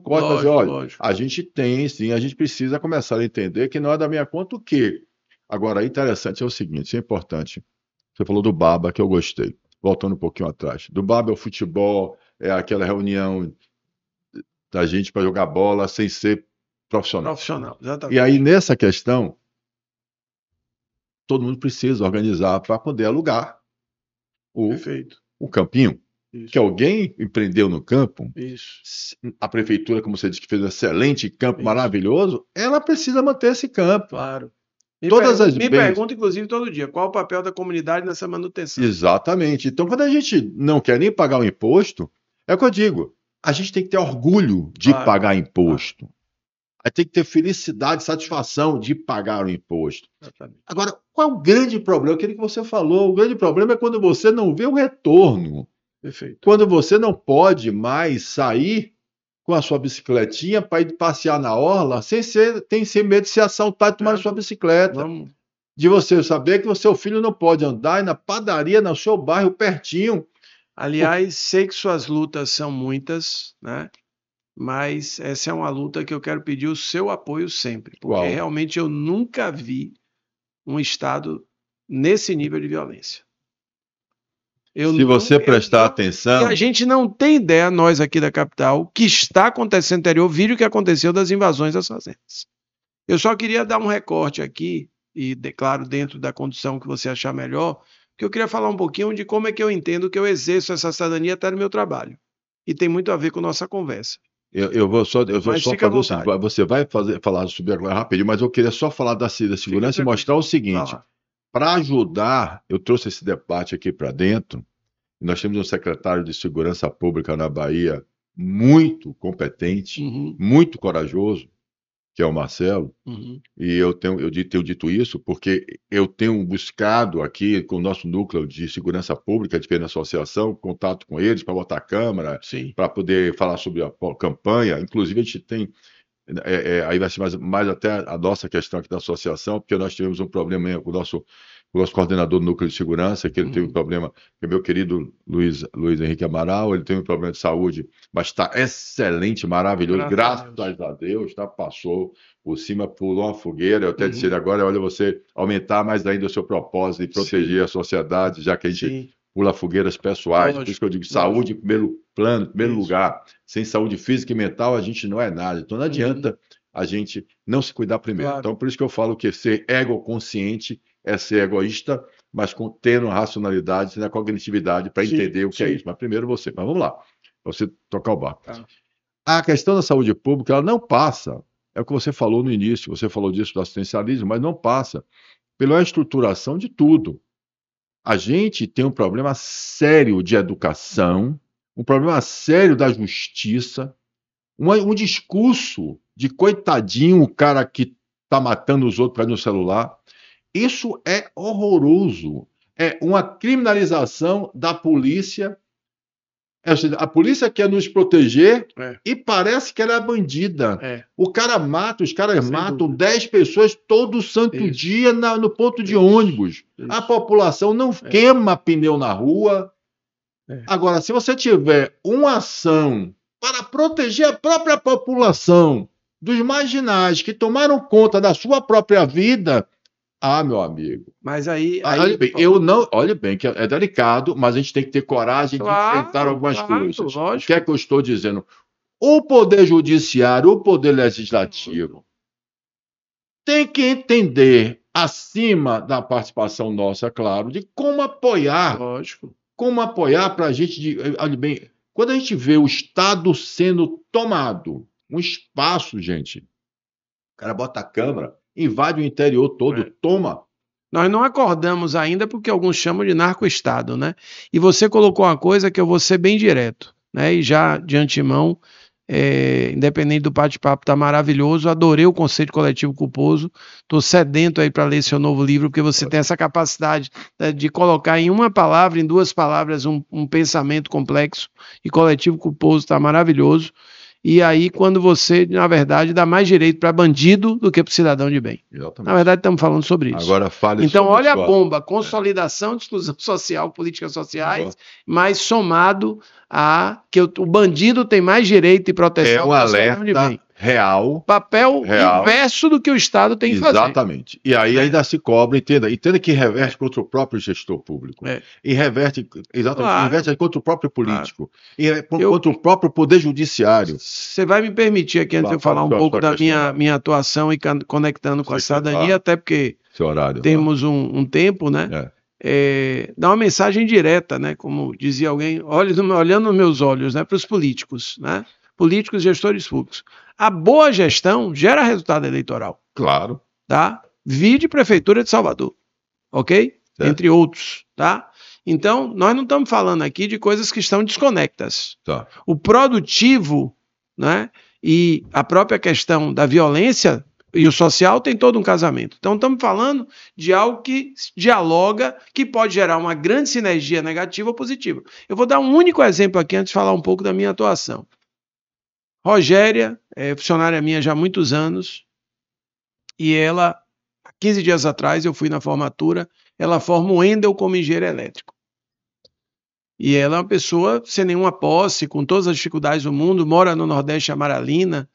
código, mas olha, a gente tem, sim, a gente precisa começar a entender que não é da minha conta o quê? Agora, interessante é o seguinte, isso é importante. Você falou do baba, que eu gostei. Voltando um pouquinho atrás. Do baba é o futebol, é aquela reunião da gente para jogar bola sem ser profissional. Profissional, exatamente. E aí, nessa questão, todo mundo precisa organizar para poder alugar o campinho. Isso. Que alguém empreendeu no campo, isso, a prefeitura, como você disse, que fez um excelente campo, maravilhoso, ela precisa manter esse campo. Claro. Me pergunta, inclusive, todo dia, qual o papel da comunidade nessa manutenção. Exatamente. Então, quando a gente não quer nem pagar o imposto, é o que eu digo, a gente tem que ter orgulho de pagar imposto. Aí tem que ter felicidade, satisfação de pagar o imposto. Exatamente. Agora, qual é o grande problema? Aquele que você falou, o grande problema é quando você não vê o retorno. Perfeito. Quando você não pode mais sair com a sua bicicletinha para ir passear na orla sem medo de ser assaltado e tomar a sua bicicleta. De você saber que o seu filho não pode andar na padaria, no seu bairro, pertinho. Aliás, sei que suas lutas são muitas, né? mas essa é uma luta que eu quero pedir o seu apoio sempre, porque Qual? realmente eu nunca vi um Estado nesse nível de violência. Se você prestar atenção... E a gente não tem ideia, nós aqui da capital, o que está acontecendo no interior, o vídeo que aconteceu das invasões das fazendas. Eu só queria dar um recorte aqui, e declaro dentro da condição que você achar melhor, que eu queria falar um pouquinho de como é que eu entendo que eu exerço essa cidadania até no meu trabalho. E tem muito a ver com nossa conversa. Eu vou só fica fazer o seguinte, você vai falar sobre agora rapidinho, mas eu queria só falar da segurança e mostrar o seguinte, para ajudar, eu trouxe esse debate aqui para dentro, e nós temos um secretário de Segurança Pública na Bahia muito competente, muito corajoso, que é o Marcelo, e eu tenho dito isso porque eu tenho buscado aqui com o nosso núcleo de segurança pública, de associação, contato com eles para botar a câmera, para poder falar sobre a campanha. Inclusive a gente tem, aí vai ser mais até a nossa questão aqui da associação, porque nós tivemos um problema com o nosso coordenador do núcleo de segurança, que ele teve um problema, que é meu querido Luiz Henrique Amaral, ele teve um problema de saúde, mas está excelente, maravilhoso, graças a Deus, tá? Passou por cima, pulou uma fogueira, eu até disse ele agora, olha, você aumentar mais ainda o seu propósito de proteger a sociedade, já que a gente pula fogueiras pessoais, por isso que eu digo, saúde em primeiro plano, em primeiro lugar, sem saúde física e mental a gente não é nada, então não adianta a gente não se cuidar primeiro, então por isso que eu falo que ser egoconsciente é ser egoísta, mas tendo a racionalidade e a cognitividade para entender o que é isso. Mas primeiro você. Mas vamos lá, você tocar o barco. A questão da saúde pública, ela não passa, é o que você falou no início, você falou disso do assistencialismo, mas não passa pela estruturação de tudo. A gente tem um problema sério de educação, um problema sério da justiça, um discurso de coitadinho, o cara que está matando os outros no celular. Isso é horroroso. É uma criminalização da polícia. A polícia quer nos proteger e parece que ela é bandida. O cara mata, os caras matam 10 pessoas todo santo dia no ponto de ônibus. A população não queima pneu na rua. Agora, se você tiver uma ação para proteger a própria população dos marginais que tomaram conta da sua própria vida... Ah, meu amigo. Mas aí olha bem, que é delicado, mas a gente tem que ter coragem de enfrentar algumas coisas. Lógico. O que é que eu estou dizendo? O poder judiciário, o poder legislativo, tem que entender, acima da participação nossa, claro, de como apoiar. Lógico. Como apoiar para a gente. Olha bem, quando a gente vê o Estado sendo tomado, um espaço, gente, o cara bota a câmera, invade o interior todo, toma. Nós não acordamos ainda porque alguns chamam de narco-estado, né? E você colocou uma coisa que eu vou ser bem direto, né? E já de antemão, independente do bate-papo, tá maravilhoso. Adorei o conceito coletivo culposo. Tô sedento aí para ler seu novo livro, porque você tem essa capacidade de colocar em uma palavra, em duas palavras, um pensamento complexo. E coletivo culposo tá maravilhoso. E aí, quando você, na verdade, dá mais direito para bandido do que para cidadão de bem. Exatamente. Na verdade, estamos falando sobre isso. Agora fale então, sobre olha a bomba, consolidação de exclusão social, políticas sociais, mas somado a que o bandido tem mais direito e proteção do que o cidadão de bem. Real. Papel inverso do que o Estado tem que fazer. Exatamente. E aí ainda se cobra, entenda que reverte contra o próprio gestor público. E reverte, reverte contra o próprio político. E contra o próprio poder judiciário. Você vai me permitir aqui, antes de eu falar um pouco da minha atuação e conectando com a cidadania, até porque temos um tempo, né? Dar uma mensagem direta, né? Como dizia alguém, olhando nos meus olhos, né? Para os políticos, né? Políticos, gestores públicos. A boa gestão gera resultado eleitoral. Claro. Tá? Vide Prefeitura de Salvador. Ok? Entre outros. Tá? Então, nós não estamos falando aqui de coisas que estão desconectas. Tá. O produtivo, né? E a própria questão da violência e o social tem todo um casamento. Então, estamos falando de algo que dialoga, que pode gerar uma grande sinergia negativa ou positiva. Eu vou dar um único exemplo aqui antes de falar um pouco da minha atuação. Rogéria é funcionária minha já há muitos anos e ela, 15 dias atrás, eu fui na formatura, ela forma o Endel como engenheiro elétrico. E ela é uma pessoa sem nenhuma posse, com todas as dificuldades do mundo, mora no Nordeste Amaralina.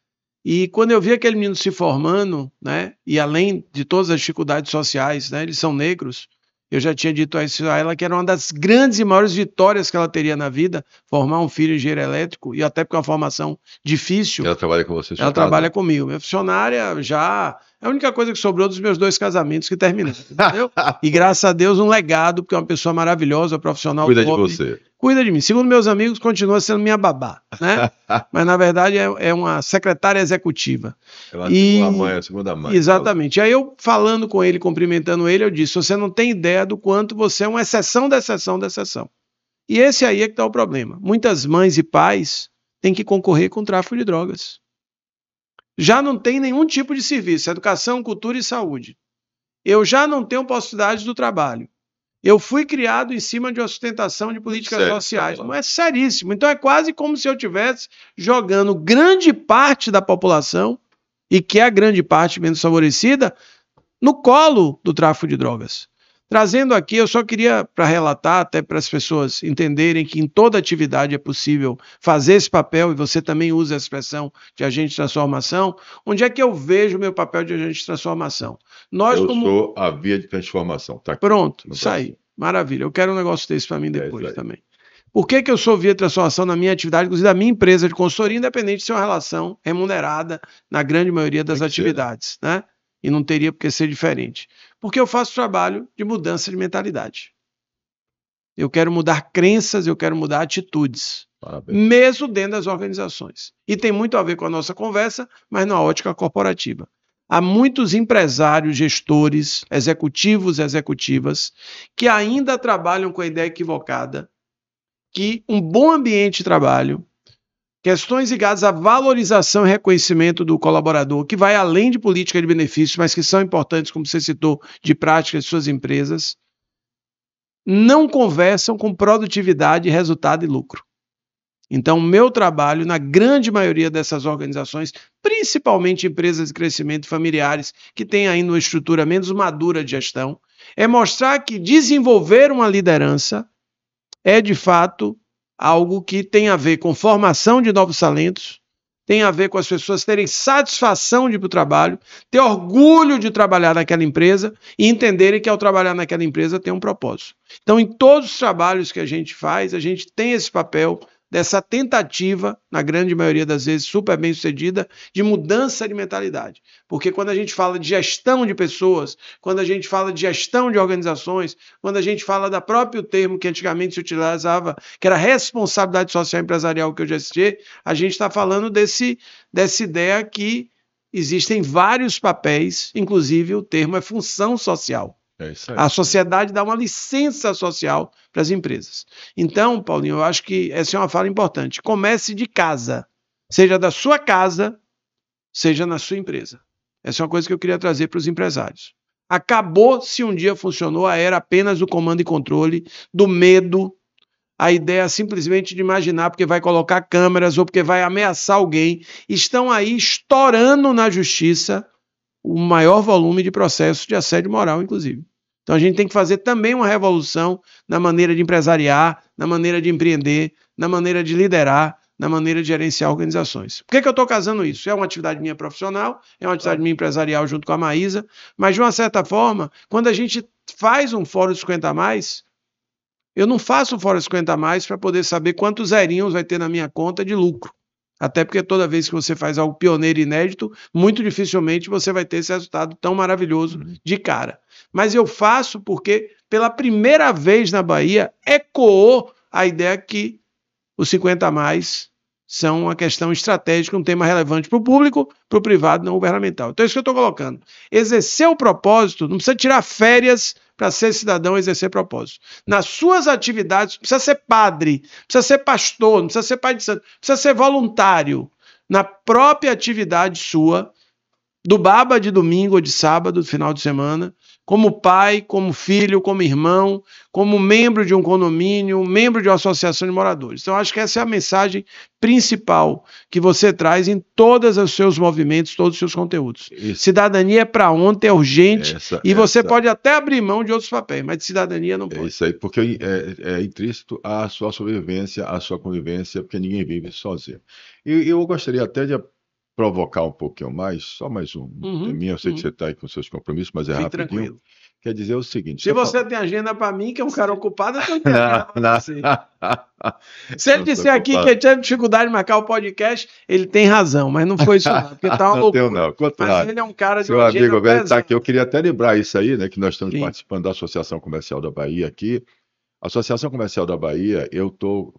E quando eu vi aquele menino se formando, né, e além de todas as dificuldades sociais, né, eles são negros, eu já tinha dito a ela que era uma das grandes e maiores vitórias que ela teria na vida, formar um filho engenheiro elétrico, e até porque é uma formação difícil. Ela trabalha com você? Ela trabalha comigo. Minha funcionária já... É a única coisa que sobrou dos meus 2 casamentos que terminaram, entendeu? E graças a Deus um legado, porque é uma pessoa maravilhosa, profissional. Cuida de você. Cuida de mim. Segundo meus amigos, continua sendo minha babá, né? Mas na verdade é uma secretária executiva. É uma segunda mãe. Exatamente. E aí eu falando com ele, cumprimentando ele, eu disse, você não tem ideia do quanto você é uma exceção da exceção da exceção. E esse aí é que está o problema. Muitas mães e pais têm que concorrer com o tráfico de drogas. Já não tem nenhum tipo de serviço, educação, cultura e saúde. Eu já não tenho possibilidades do trabalho. Eu fui criado em cima de uma sustentação de políticas sociais. Não é seríssimo. Então é quase como se eu estivesse jogando grande parte da população, e que é a grande parte menos favorecida, no colo do tráfico de drogas. Trazendo aqui, eu só queria, para relatar, até para as pessoas entenderem que em toda atividade é possível fazer esse papel, e você também usa a expressão de agente de transformação. Onde é que eu vejo o meu papel de agente de transformação? Eu sou a via de transformação. Tá aqui. Pronto, isso aí. Maravilha. Eu quero um negócio desse para mim depois também. Por que eu sou via de transformação na minha atividade, inclusive da minha empresa de consultoria, independente de ser uma relação remunerada na grande maioria das atividades, né? E não teria por que ser diferente. Porque eu faço trabalho de mudança de mentalidade. Eu quero mudar crenças, eu quero mudar atitudes. Parabéns. Mesmo dentro das organizações. E tem muito a ver com a nossa conversa, mas na ótica corporativa. Há muitos empresários, gestores, executivos e executivas que ainda trabalham com a ideia equivocada que um bom ambiente de trabalho, questões ligadas à valorização e reconhecimento do colaborador, que vai além de política de benefícios, mas que são importantes, como você citou, de práticas de suas empresas, não conversam com produtividade, resultado e lucro. Então, o meu trabalho, na grande maioria dessas organizações, principalmente empresas de crescimento familiares, que têm ainda uma estrutura menos madura de gestão, é mostrar que desenvolver uma liderança é, de fato, algo que tem a ver com formação de novos talentos, tem a ver com as pessoas terem satisfação de ir para o trabalho, ter orgulho de trabalhar naquela empresa e entenderem que ao trabalhar naquela empresa tem um propósito. Então, em todos os trabalhos que a gente faz, a gente tem esse papel dessa tentativa, na grande maioria das vezes super bem sucedida, de mudança de mentalidade. Porque quando a gente fala de gestão de pessoas, quando a gente fala de gestão de organizações, quando a gente fala da próprio termo que antigamente se utilizava, que era responsabilidade social empresarial, que eu já citei, a gente está falando dessa ideia que existem vários papéis, inclusive o termo é função social. A sociedade dá uma licença social para as empresas. Então, Paulinho, eu acho que essa é uma fala importante. Comece de casa, seja da sua casa, seja na sua empresa. Essa é uma coisa que eu queria trazer para os empresários. Acabou, se um dia funcionou, a era apenas do comando e controle, do medo, a ideia simplesmente de imaginar porque vai colocar câmeras ou porque vai ameaçar alguém. Estão aí estourando na justiça o maior volume de processos de assédio moral, inclusive. Então a gente tem que fazer também uma revolução na maneira de empresariar, na maneira de empreender, na maneira de liderar, na maneira de gerenciar organizações. Por que eu estou casando isso? É uma atividade minha profissional, é uma atividade minha empresarial junto com a Maísa, mas de uma certa forma, quando a gente faz um Fórum 50+, eu não faço um Fórum 50+ para poder saber quantos zerinhos vai ter na minha conta de lucro. Até porque toda vez que você faz algo pioneiro e inédito, muito dificilmente você vai ter esse resultado tão maravilhoso de cara. Mas eu faço porque, pela primeira vez na Bahia, ecoou a ideia que os 50+ são uma questão estratégica, um tema relevante para o público, para o privado não governamental. Então é isso que eu estou colocando. Exercer o propósito, não precisa tirar férias para ser cidadão e exercer propósito. Nas suas atividades, não precisa ser padre, não precisa ser pastor, não precisa ser pai de santo, precisa ser voluntário. Na própria atividade sua, do baba de domingo ou de sábado, do final de semana, como pai, como filho, como irmão, como membro de um condomínio, membro de uma associação de moradores. Então, acho que essa é a mensagem principal que você traz em todos os seus movimentos, todos os seus conteúdos. Isso. Cidadania é para ontem, é urgente, e você pode até abrir mão de outros papéis, mas de cidadania não pode. É isso aí, porque é intrínseco à sua sobrevivência, à sua convivência, porque ninguém vive sozinho. E eu gostaria até de provocar um pouquinho mais, só mais um teminha. Eu sei que você está aí com seus compromissos, mas é Fique rapidinho. tranquilo. Quer dizer o seguinte... Se você tem agenda para mim, que é um cara ocupado, eu tenho que ter agenda para você. Se ele disser aqui que ele tinha dificuldade de marcar o podcast, ele tem razão, mas não foi isso não, porque tá uma loucura. Não, mas ele é um cara de Seu uma amigo agenda velho tá aqui. Eu queria até lembrar isso aí, né, que nós estamos Sim. participando da Associação Comercial da Bahia aqui. A Associação Comercial da Bahia, eu estou...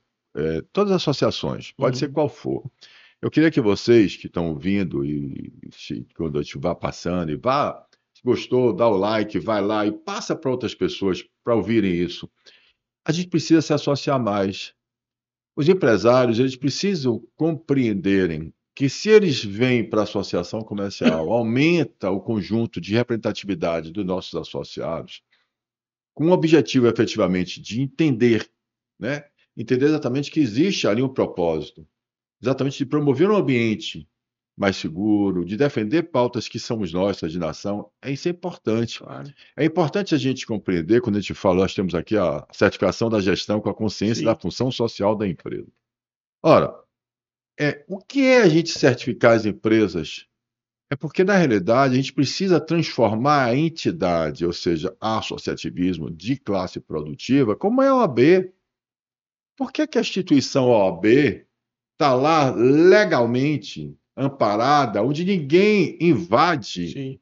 todas as associações, pode ser qual for. Eu queria que vocês que estão ouvindo e quando eu estiver passando, e vá, se gostou, dá o like, vai lá e passa para outras pessoas para ouvirem isso. A gente precisa se associar mais. Os empresários, eles precisam compreenderem que se eles vêm para a associação comercial, aumenta o conjunto de representatividade dos nossos associados, com o objetivo efetivamente de entender, né? Entender exatamente que existe ali um propósito, exatamente de promover um ambiente mais seguro, de defender pautas que somos nossas de nação. Isso é importante. Claro. É importante a gente compreender, quando a gente fala, nós temos aqui a certificação da gestão com a consciência Sim. da função social da empresa. Ora, o que é a gente certificar as empresas? É porque, na realidade, a gente precisa transformar a entidade, ou seja, associativismo de classe produtiva, como é a OAB. Por que a instituição OAB está lá legalmente amparada, onde ninguém invade Sim.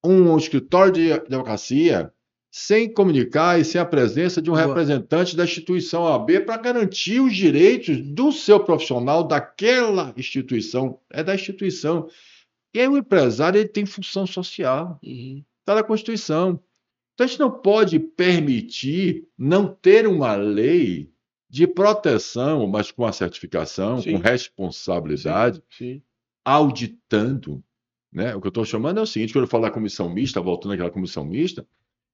um escritório de advocacia sem comunicar e sem a presença de um representante da instituição OAB para garantir os direitos do seu profissional daquela instituição? É da instituição. E aí o empresário ele tem função social. Está na Constituição. Então a gente não pode permitir não ter uma lei de proteção, mas com a certificação, com responsabilidade, auditando. Né? O que eu estou chamando é o seguinte, quando eu falo da comissão mista, voltando àquela comissão mista,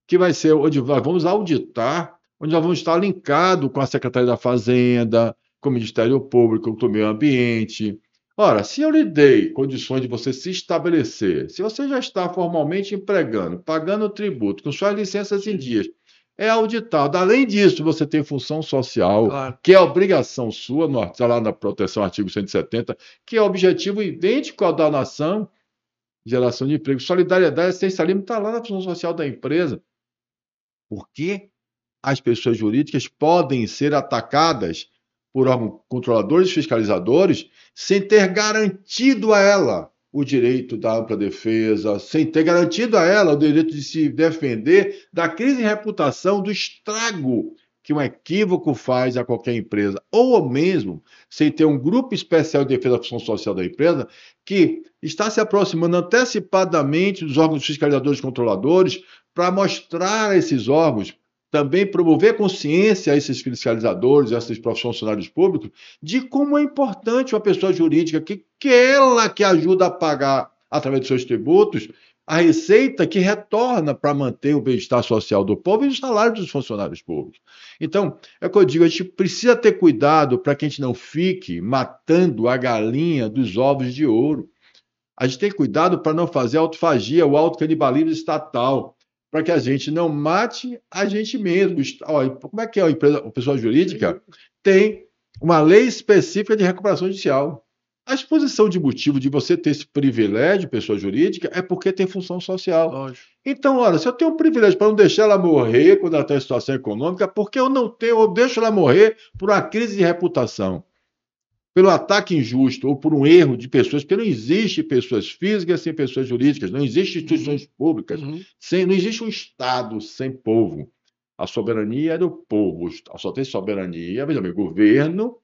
que vai ser onde nós vamos auditar, onde nós vamos estar linkados com a Secretaria da Fazenda, com o Ministério Público, com o Meio Ambiente. Ora, se eu lhe dei condições de você se estabelecer, se você já está formalmente empregando, pagando tributo, com suas licenças em dias, é auditado. Além disso, você tem função social, que é obrigação sua, está lá na proteção, artigo 170, que é objetivo idêntico ao da nação, geração de emprego. Solidariedade, essencialismo, está lá na função social da empresa. Por que as pessoas jurídicas podem ser atacadas por órgãos controladores e fiscalizadores sem ter garantido a ela o direito da ampla defesa, sem ter garantido a ela o direito de se defender da crise de reputação, do estrago que um equívoco faz a qualquer empresa, ou mesmo sem ter um grupo especial de defesa da função social da empresa que está se aproximando antecipadamente dos órgãos fiscalizadores e controladores para mostrar a esses órgãos, também promover consciência a esses fiscalizadores, a esses funcionários públicos, de como é importante uma pessoa jurídica, que ela que ajuda a pagar, através dos seus tributos, a receita que retorna para manter o bem-estar social do povo e os salários dos funcionários públicos. Então, é o que eu digo, a gente precisa ter cuidado para que a gente não fique matando a galinha dos ovos de ouro. A gente tem cuidado para não fazer autofagia, o autocanibalismo estatal, para que a gente não mate a gente mesmo. Olha, como é que é a pessoa jurídica? Tem uma lei específica de recuperação judicial. A exposição de motivo de você ter esse privilégio, pessoa jurídica, é porque tem função social. Lógico. Então, olha, se eu tenho um privilégio para não deixar ela morrer quando ela está em situação econômica, por que eu não tenho, eu deixo ela morrer por uma crise de reputação? Pelo ataque injusto ou por um erro de pessoas, porque não existe pessoas físicas sem pessoas jurídicas, não existe instituições públicas, não existe um Estado sem povo. A soberania é do povo, só tem soberania, veja bem, governo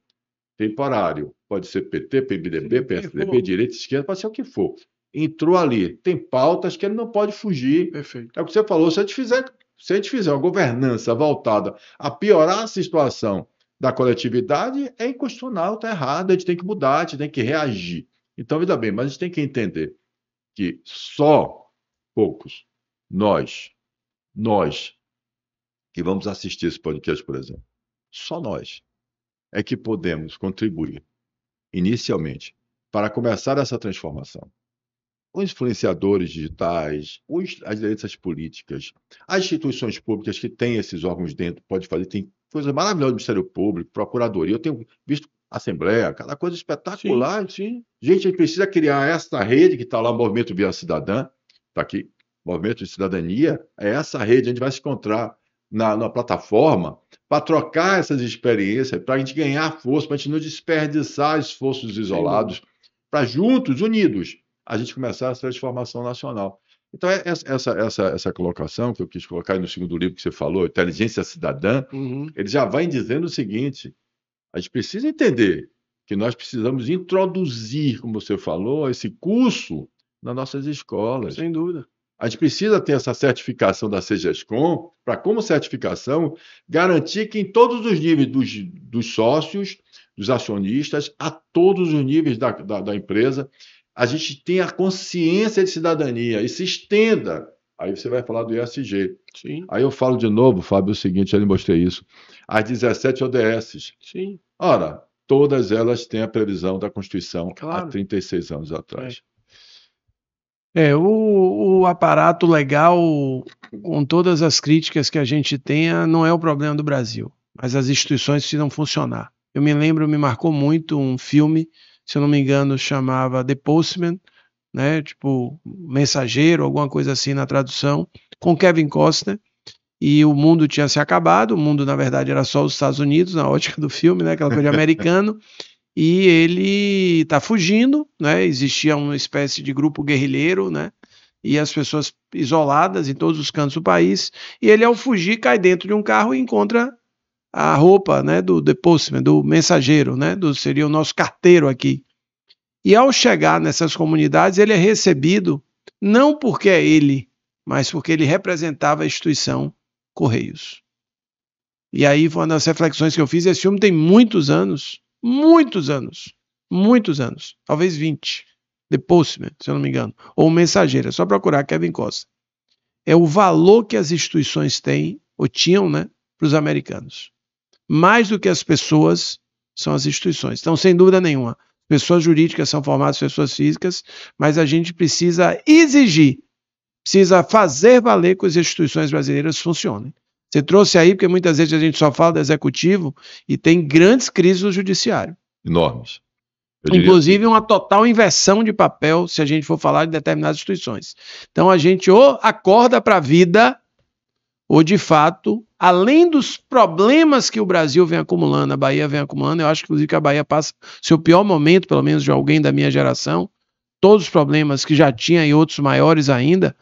temporário, pode ser PT, PMDB, PSDB, direita, esquerda, pode ser o que for. Entrou ali, tem pautas que ele não pode fugir. Perfeito. É o que você falou, se a gente fizer uma governança voltada a piorar a situação da coletividade, é inconstitucional, está errado, a gente tem que mudar, a gente tem que reagir. Então, veja bem, mas a gente tem que entender que só poucos, nós, nós que vamos assistir esse podcast, por exemplo, só nós é que podemos contribuir inicialmente para começar essa transformação. Os influenciadores digitais, as lideranças políticas, as instituições públicas que têm esses órgãos dentro, pode fazer, tem coisas maravilhosas do Ministério Público, Procuradoria, eu tenho visto Assembleia, cada coisa espetacular. Sim. Gente, a gente precisa criar essa rede que está lá, Movimento Via Cidadã, está aqui, Movimento de Cidadania, é essa rede, a gente vai se encontrar na plataforma para trocar essas experiências, para a gente ganhar força, para a gente não desperdiçar esforços isolados, para juntos, unidos, a gente começar essa transformação nacional. Então, essa colocação que eu quis colocar aí no segundo livro que você falou, Inteligência Cidadã, ele já vai dizendo o seguinte: a gente precisa entender que nós precisamos introduzir, como você falou, esse curso nas nossas escolas. Sem dúvida. A gente precisa ter essa certificação da CGESCOM para, como certificação, garantir que em todos os níveis dos sócios, dos acionistas, a todos os níveis da empresa, a gente tenha a consciência de cidadania e se estenda. Aí você vai falar do ESG. Sim. Aí eu falo de novo, Fábio, o seguinte, já lhe mostrei isso. As 17 ODS. Sim. Ora, todas elas têm a previsão da Constituição Claro. há 36 anos atrás. O aparato legal, com todas as críticas que a gente tenha, não é o problema do Brasil, mas as instituições precisam funcionar. Eu me lembro, me marcou muito um filme, se eu não me engano, chamava The Postman, né, tipo Mensageiro, alguma coisa assim na tradução, com Kevin Costner, e o mundo tinha se acabado, o mundo na verdade era só os Estados Unidos, na ótica do filme, né, aquela coisa de americano, e ele está fugindo, né, existia uma espécie de grupo guerrilheiro, né, e as pessoas isoladas em todos os cantos do país, e ele ao fugir cai dentro de um carro e encontra a roupa, né, do The Postman, do mensageiro, né, seria o nosso carteiro aqui. E ao chegar nessas comunidades, ele é recebido não porque é ele, mas porque ele representava a instituição Correios. E aí foi uma das reflexões que eu fiz. Esse filme tem muitos anos, talvez 20. The Postman, se eu não me engano, ou o Mensageiro, é só procurar Kevin Costner. É o valor que as instituições têm, ou tinham, né, para os americanos. Mais do que as pessoas, são as instituições. Então, sem dúvida nenhuma, pessoas jurídicas são formadas pessoas físicas, mas a gente precisa exigir, precisa fazer valer que as instituições brasileiras funcionem. Você trouxe aí, porque muitas vezes a gente só fala do executivo e tem grandes crises no judiciário. Enormes. Inclusive uma total inversão de papel, se a gente for falar de determinadas instituições. Então a gente ou acorda para a vida, ou de fato, além dos problemas que o Brasil vem acumulando, a Bahia vem acumulando, eu acho inclusive que a Bahia passa seu pior momento, pelo menos de alguém da minha geração, todos os problemas que já tinha e outros maiores ainda,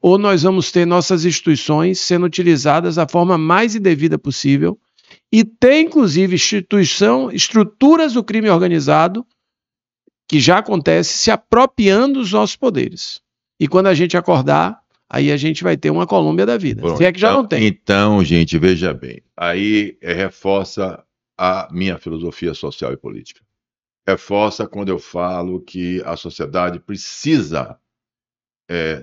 ou nós vamos ter nossas instituições sendo utilizadas da forma mais indevida possível e ter, inclusive, estruturas do crime organizado, que já acontece, se apropriando dos nossos poderes. E quando a gente acordar, aí a gente vai ter uma Colômbia da vida. Pronto, se é que já não tem. Então, gente, veja bem. Aí reforça a minha filosofia social e política. Reforça quando eu falo que a sociedade precisa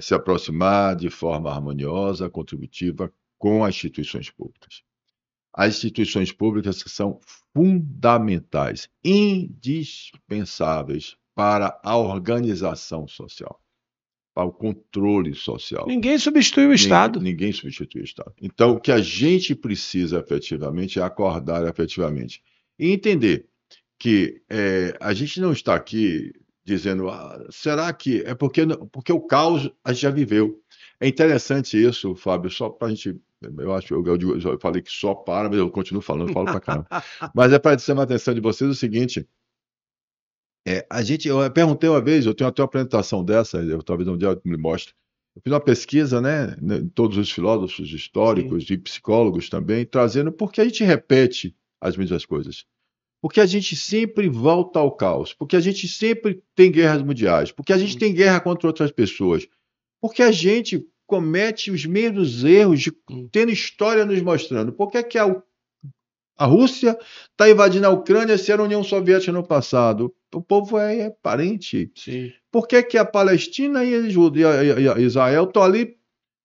se aproximar de forma harmoniosa, contributiva com as instituições públicas. As instituições públicas são fundamentais, indispensáveis para a organização social, para o controle social. Ninguém substitui o Estado. Ninguém substitui o Estado. Então, o que a gente precisa efetivamente é acordar efetivamente e entender que a gente não está aqui dizendo, será que é porque o caos a gente já viveu. É interessante isso, Fábio, só para a gente, eu falei que só para, mas eu continuo falando, falo para caramba. Mas é para chamar a atenção de vocês o seguinte, eu perguntei uma vez, eu tenho até uma apresentação dessa, talvez um dia eu me mostre, eu fiz uma pesquisa, né, todos os filósofos históricos e psicólogos também, trazendo por que a gente repete as mesmas coisas. Porque a gente sempre volta ao caos, porque a gente sempre tem guerras mundiais, porque a gente tem guerra contra outras pessoas, porque a gente comete os mesmos erros, tendo história nos mostrando. Por que que a Rússia está invadindo a Ucrânia se era a União Soviética no passado? O povo é parente. Sim. Por que que a Palestina e Israel estão ali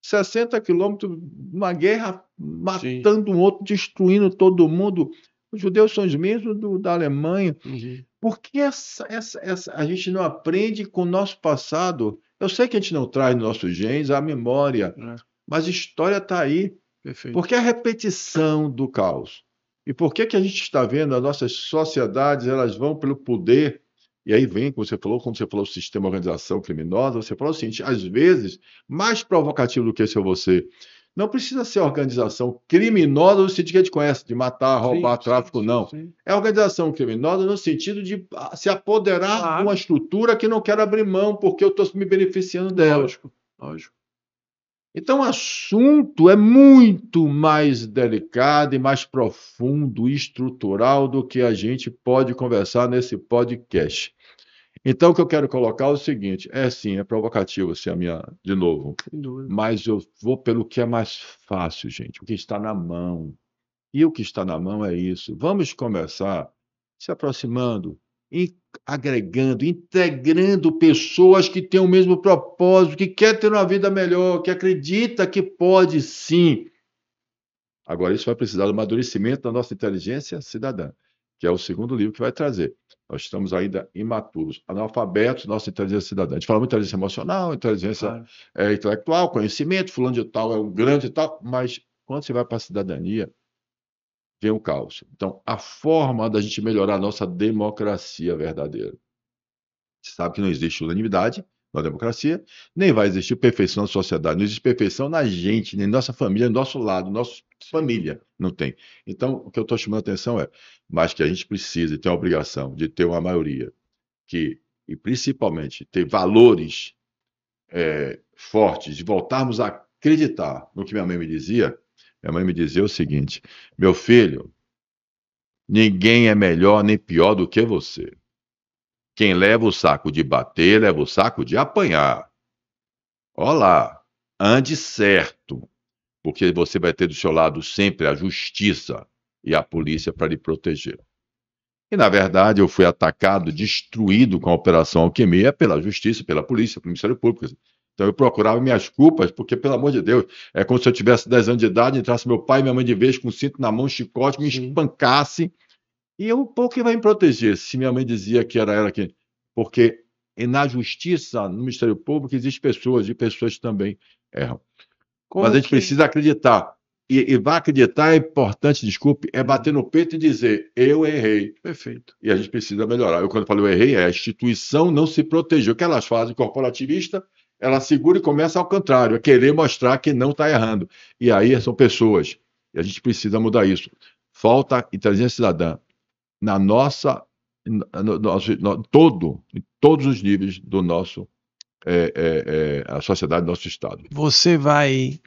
60 quilômetros, uma guerra, matando um outro, destruindo todo mundo. Os judeus são os mesmos da Alemanha. Por que a gente não aprende com o nosso passado? Eu sei que a gente não traz nos nossos genes a memória, mas a história está aí. Perfeito. Por que a repetição do caos? E por que a gente está vendo as nossas sociedades, elas vão pelo poder? E aí vem, quando você falou sistema de organização criminosa, você falou o seguinte, às vezes, mais provocativo do que esse é você, não precisa ser organização criminosa no sentido que a gente conhece, de matar, roubar, tráfico, não. É organização criminosa no sentido de se apoderar de uma estrutura que não quero abrir mão, porque eu estou me beneficiando dela. Lógico. Então, o assunto é muito mais delicado e mais profundo e estrutural do que a gente pode conversar nesse podcast. Então, o que eu quero colocar é o seguinte, sim, é provocativo, assim, de novo, mas eu vou pelo que é mais fácil, gente, o que está na mão. E o que está na mão é isso. Vamos começar se aproximando, agregando, integrando pessoas que têm o mesmo propósito, que quer ter uma vida melhor, que acredita que pode sim. Agora, isso vai precisar do amadurecimento da nossa inteligência cidadã, que é o segundo livro que vai trazer. Nós estamos ainda imaturos, analfabetos, nossa inteligência cidadã. A gente fala muito inteligência emocional, inteligência intelectual, conhecimento, fulano de tal é um grande e tal, mas quando você vai para a cidadania, vem o caos. Então, a forma da gente melhorar a nossa democracia verdadeira. Você sabe que não existe unanimidade na democracia, nem vai existir perfeição na sociedade. Não existe perfeição na gente, nem na nossa família, no nosso lado, nossa família não tem. Então, o que eu estou chamando a atenção mas que a gente precisa e tem a obrigação de ter uma maioria e principalmente, ter valores fortes, de voltarmos a acreditar no que minha mãe me dizia. Minha mãe me dizia o seguinte, meu filho, ninguém é melhor nem pior do que você. Quem leva o saco de bater, leva o saco de apanhar. Olá, ande certo, porque você vai ter do seu lado sempre a justiça e a polícia para lhe proteger. E, na verdade, eu fui atacado, destruído com a Operação Alquimia pela justiça, pela polícia, pelo Ministério Público. Então, eu procurava minhas culpas, porque, pelo amor de Deus, é como se eu tivesse 10 anos de idade, entrasse meu pai e minha mãe de vez com um cinto na mão, um chicote, me espancasse. E eu, pouco que vai me proteger, se minha mãe dizia que era ela que... Porque na justiça, no Ministério Público, existem pessoas, e pessoas também erram. Mas a gente precisa acreditar. E vai acreditar, é importante, desculpe, é bater no peito e dizer, eu errei. Perfeito. E a gente precisa melhorar. Eu, quando falei eu errei, a instituição não se protegeu. O que elas fazem, corporativista, ela segura e começa ao contrário, a querer mostrar que não está errando. E aí são pessoas. E a gente precisa mudar isso. Falta inteligência cidadã na nossa, em todos os níveis do nosso, a sociedade do nosso Estado.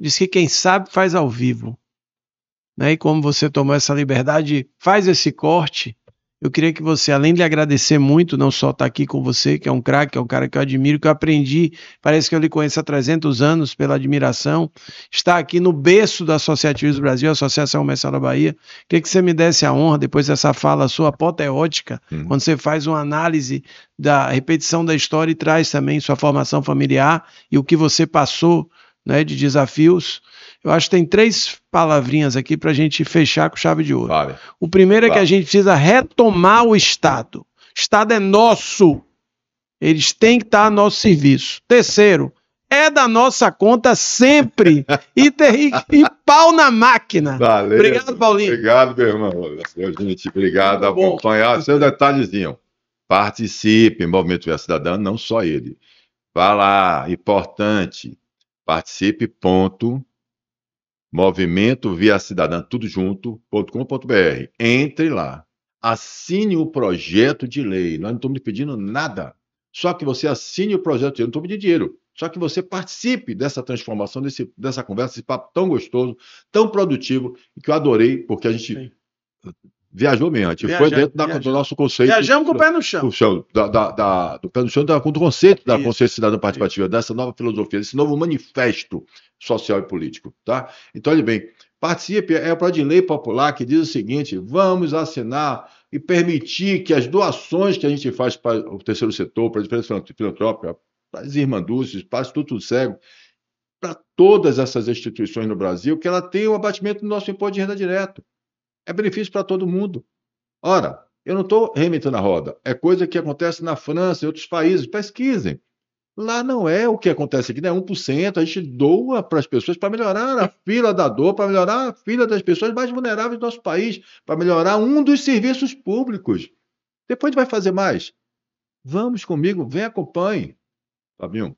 Diz que quem sabe faz ao vivo, né? E como você tomou essa liberdade, faz esse corte, eu queria que você, além de agradecer muito, não só estar aqui com você, que é um craque, é um cara que eu admiro, que eu aprendi, parece que eu lhe conheço há 300 anos pela admiração, está aqui no berço do Associativismo Brasil, Associação Comercial da Bahia. Queria que você me desse a honra, depois dessa fala sua apoteótica, quando você faz uma análise da repetição da história e traz também sua formação familiar e o que você passou, né, de desafios. Eu acho que tem 3 palavrinhas aqui para a gente fechar com chave de ouro. Vale. O primeiro é que a gente precisa retomar o Estado. O Estado é nosso. Eles têm que estar a nosso serviço. Terceiro, é da nossa conta sempre. e pau na máquina. Valeu. Obrigado, Paulinho. Obrigado, meu irmão. Gente, obrigado por acompanhar. Seu detalhezinho. Participe, Movimento Via Cidadã, não só ele. Vá lá, importante. Participe, Movimento Via Cidadã, tudo junto.com.br. Entre lá, assine o projeto de lei. Nós não estamos lhe pedindo nada. Só que você assine o projeto de lei, não estou pedindo dinheiro. Só que você participe dessa transformação, dessa conversa, desse papo tão gostoso, tão produtivo, e que eu adorei, porque a gente viajou mesmo. A gente foi dentro do nosso conceito. Viajamos com o pé no chão. Do pé no chão, com o conceito da consciência cidadã participativa, dessa nova filosofia, desse novo manifesto social e político, tá? Então, olha bem, participe, é o projeto de lei popular que diz o seguinte, vamos assinar e permitir que as doações que a gente faz para o terceiro setor, para a diferença filantrópica, para as irmandúcias, para o Instituto Cego, para todas essas instituições no Brasil que ela tenha o abatimento do nosso imposto de renda direto. É benefício para todo mundo. Ora, eu não estou reinventando a roda. É coisa que acontece na França e outros países. Pesquisem. Lá não é o que acontece aqui, não é 1%. A gente doa para as pessoas para melhorar a fila da dor, para melhorar a fila das pessoas mais vulneráveis do nosso país, para melhorar um dos serviços públicos. Depois a gente vai fazer mais. Vamos comigo, vem, acompanhe. Fabinho.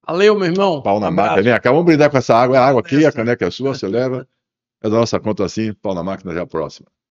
Valeu, meu irmão. Pau na máquina. Vem cá, vamos brindar com essa água. A água aqui, a caneca é sua, você leva. É da nossa conta assim. Pau na máquina, até a próxima.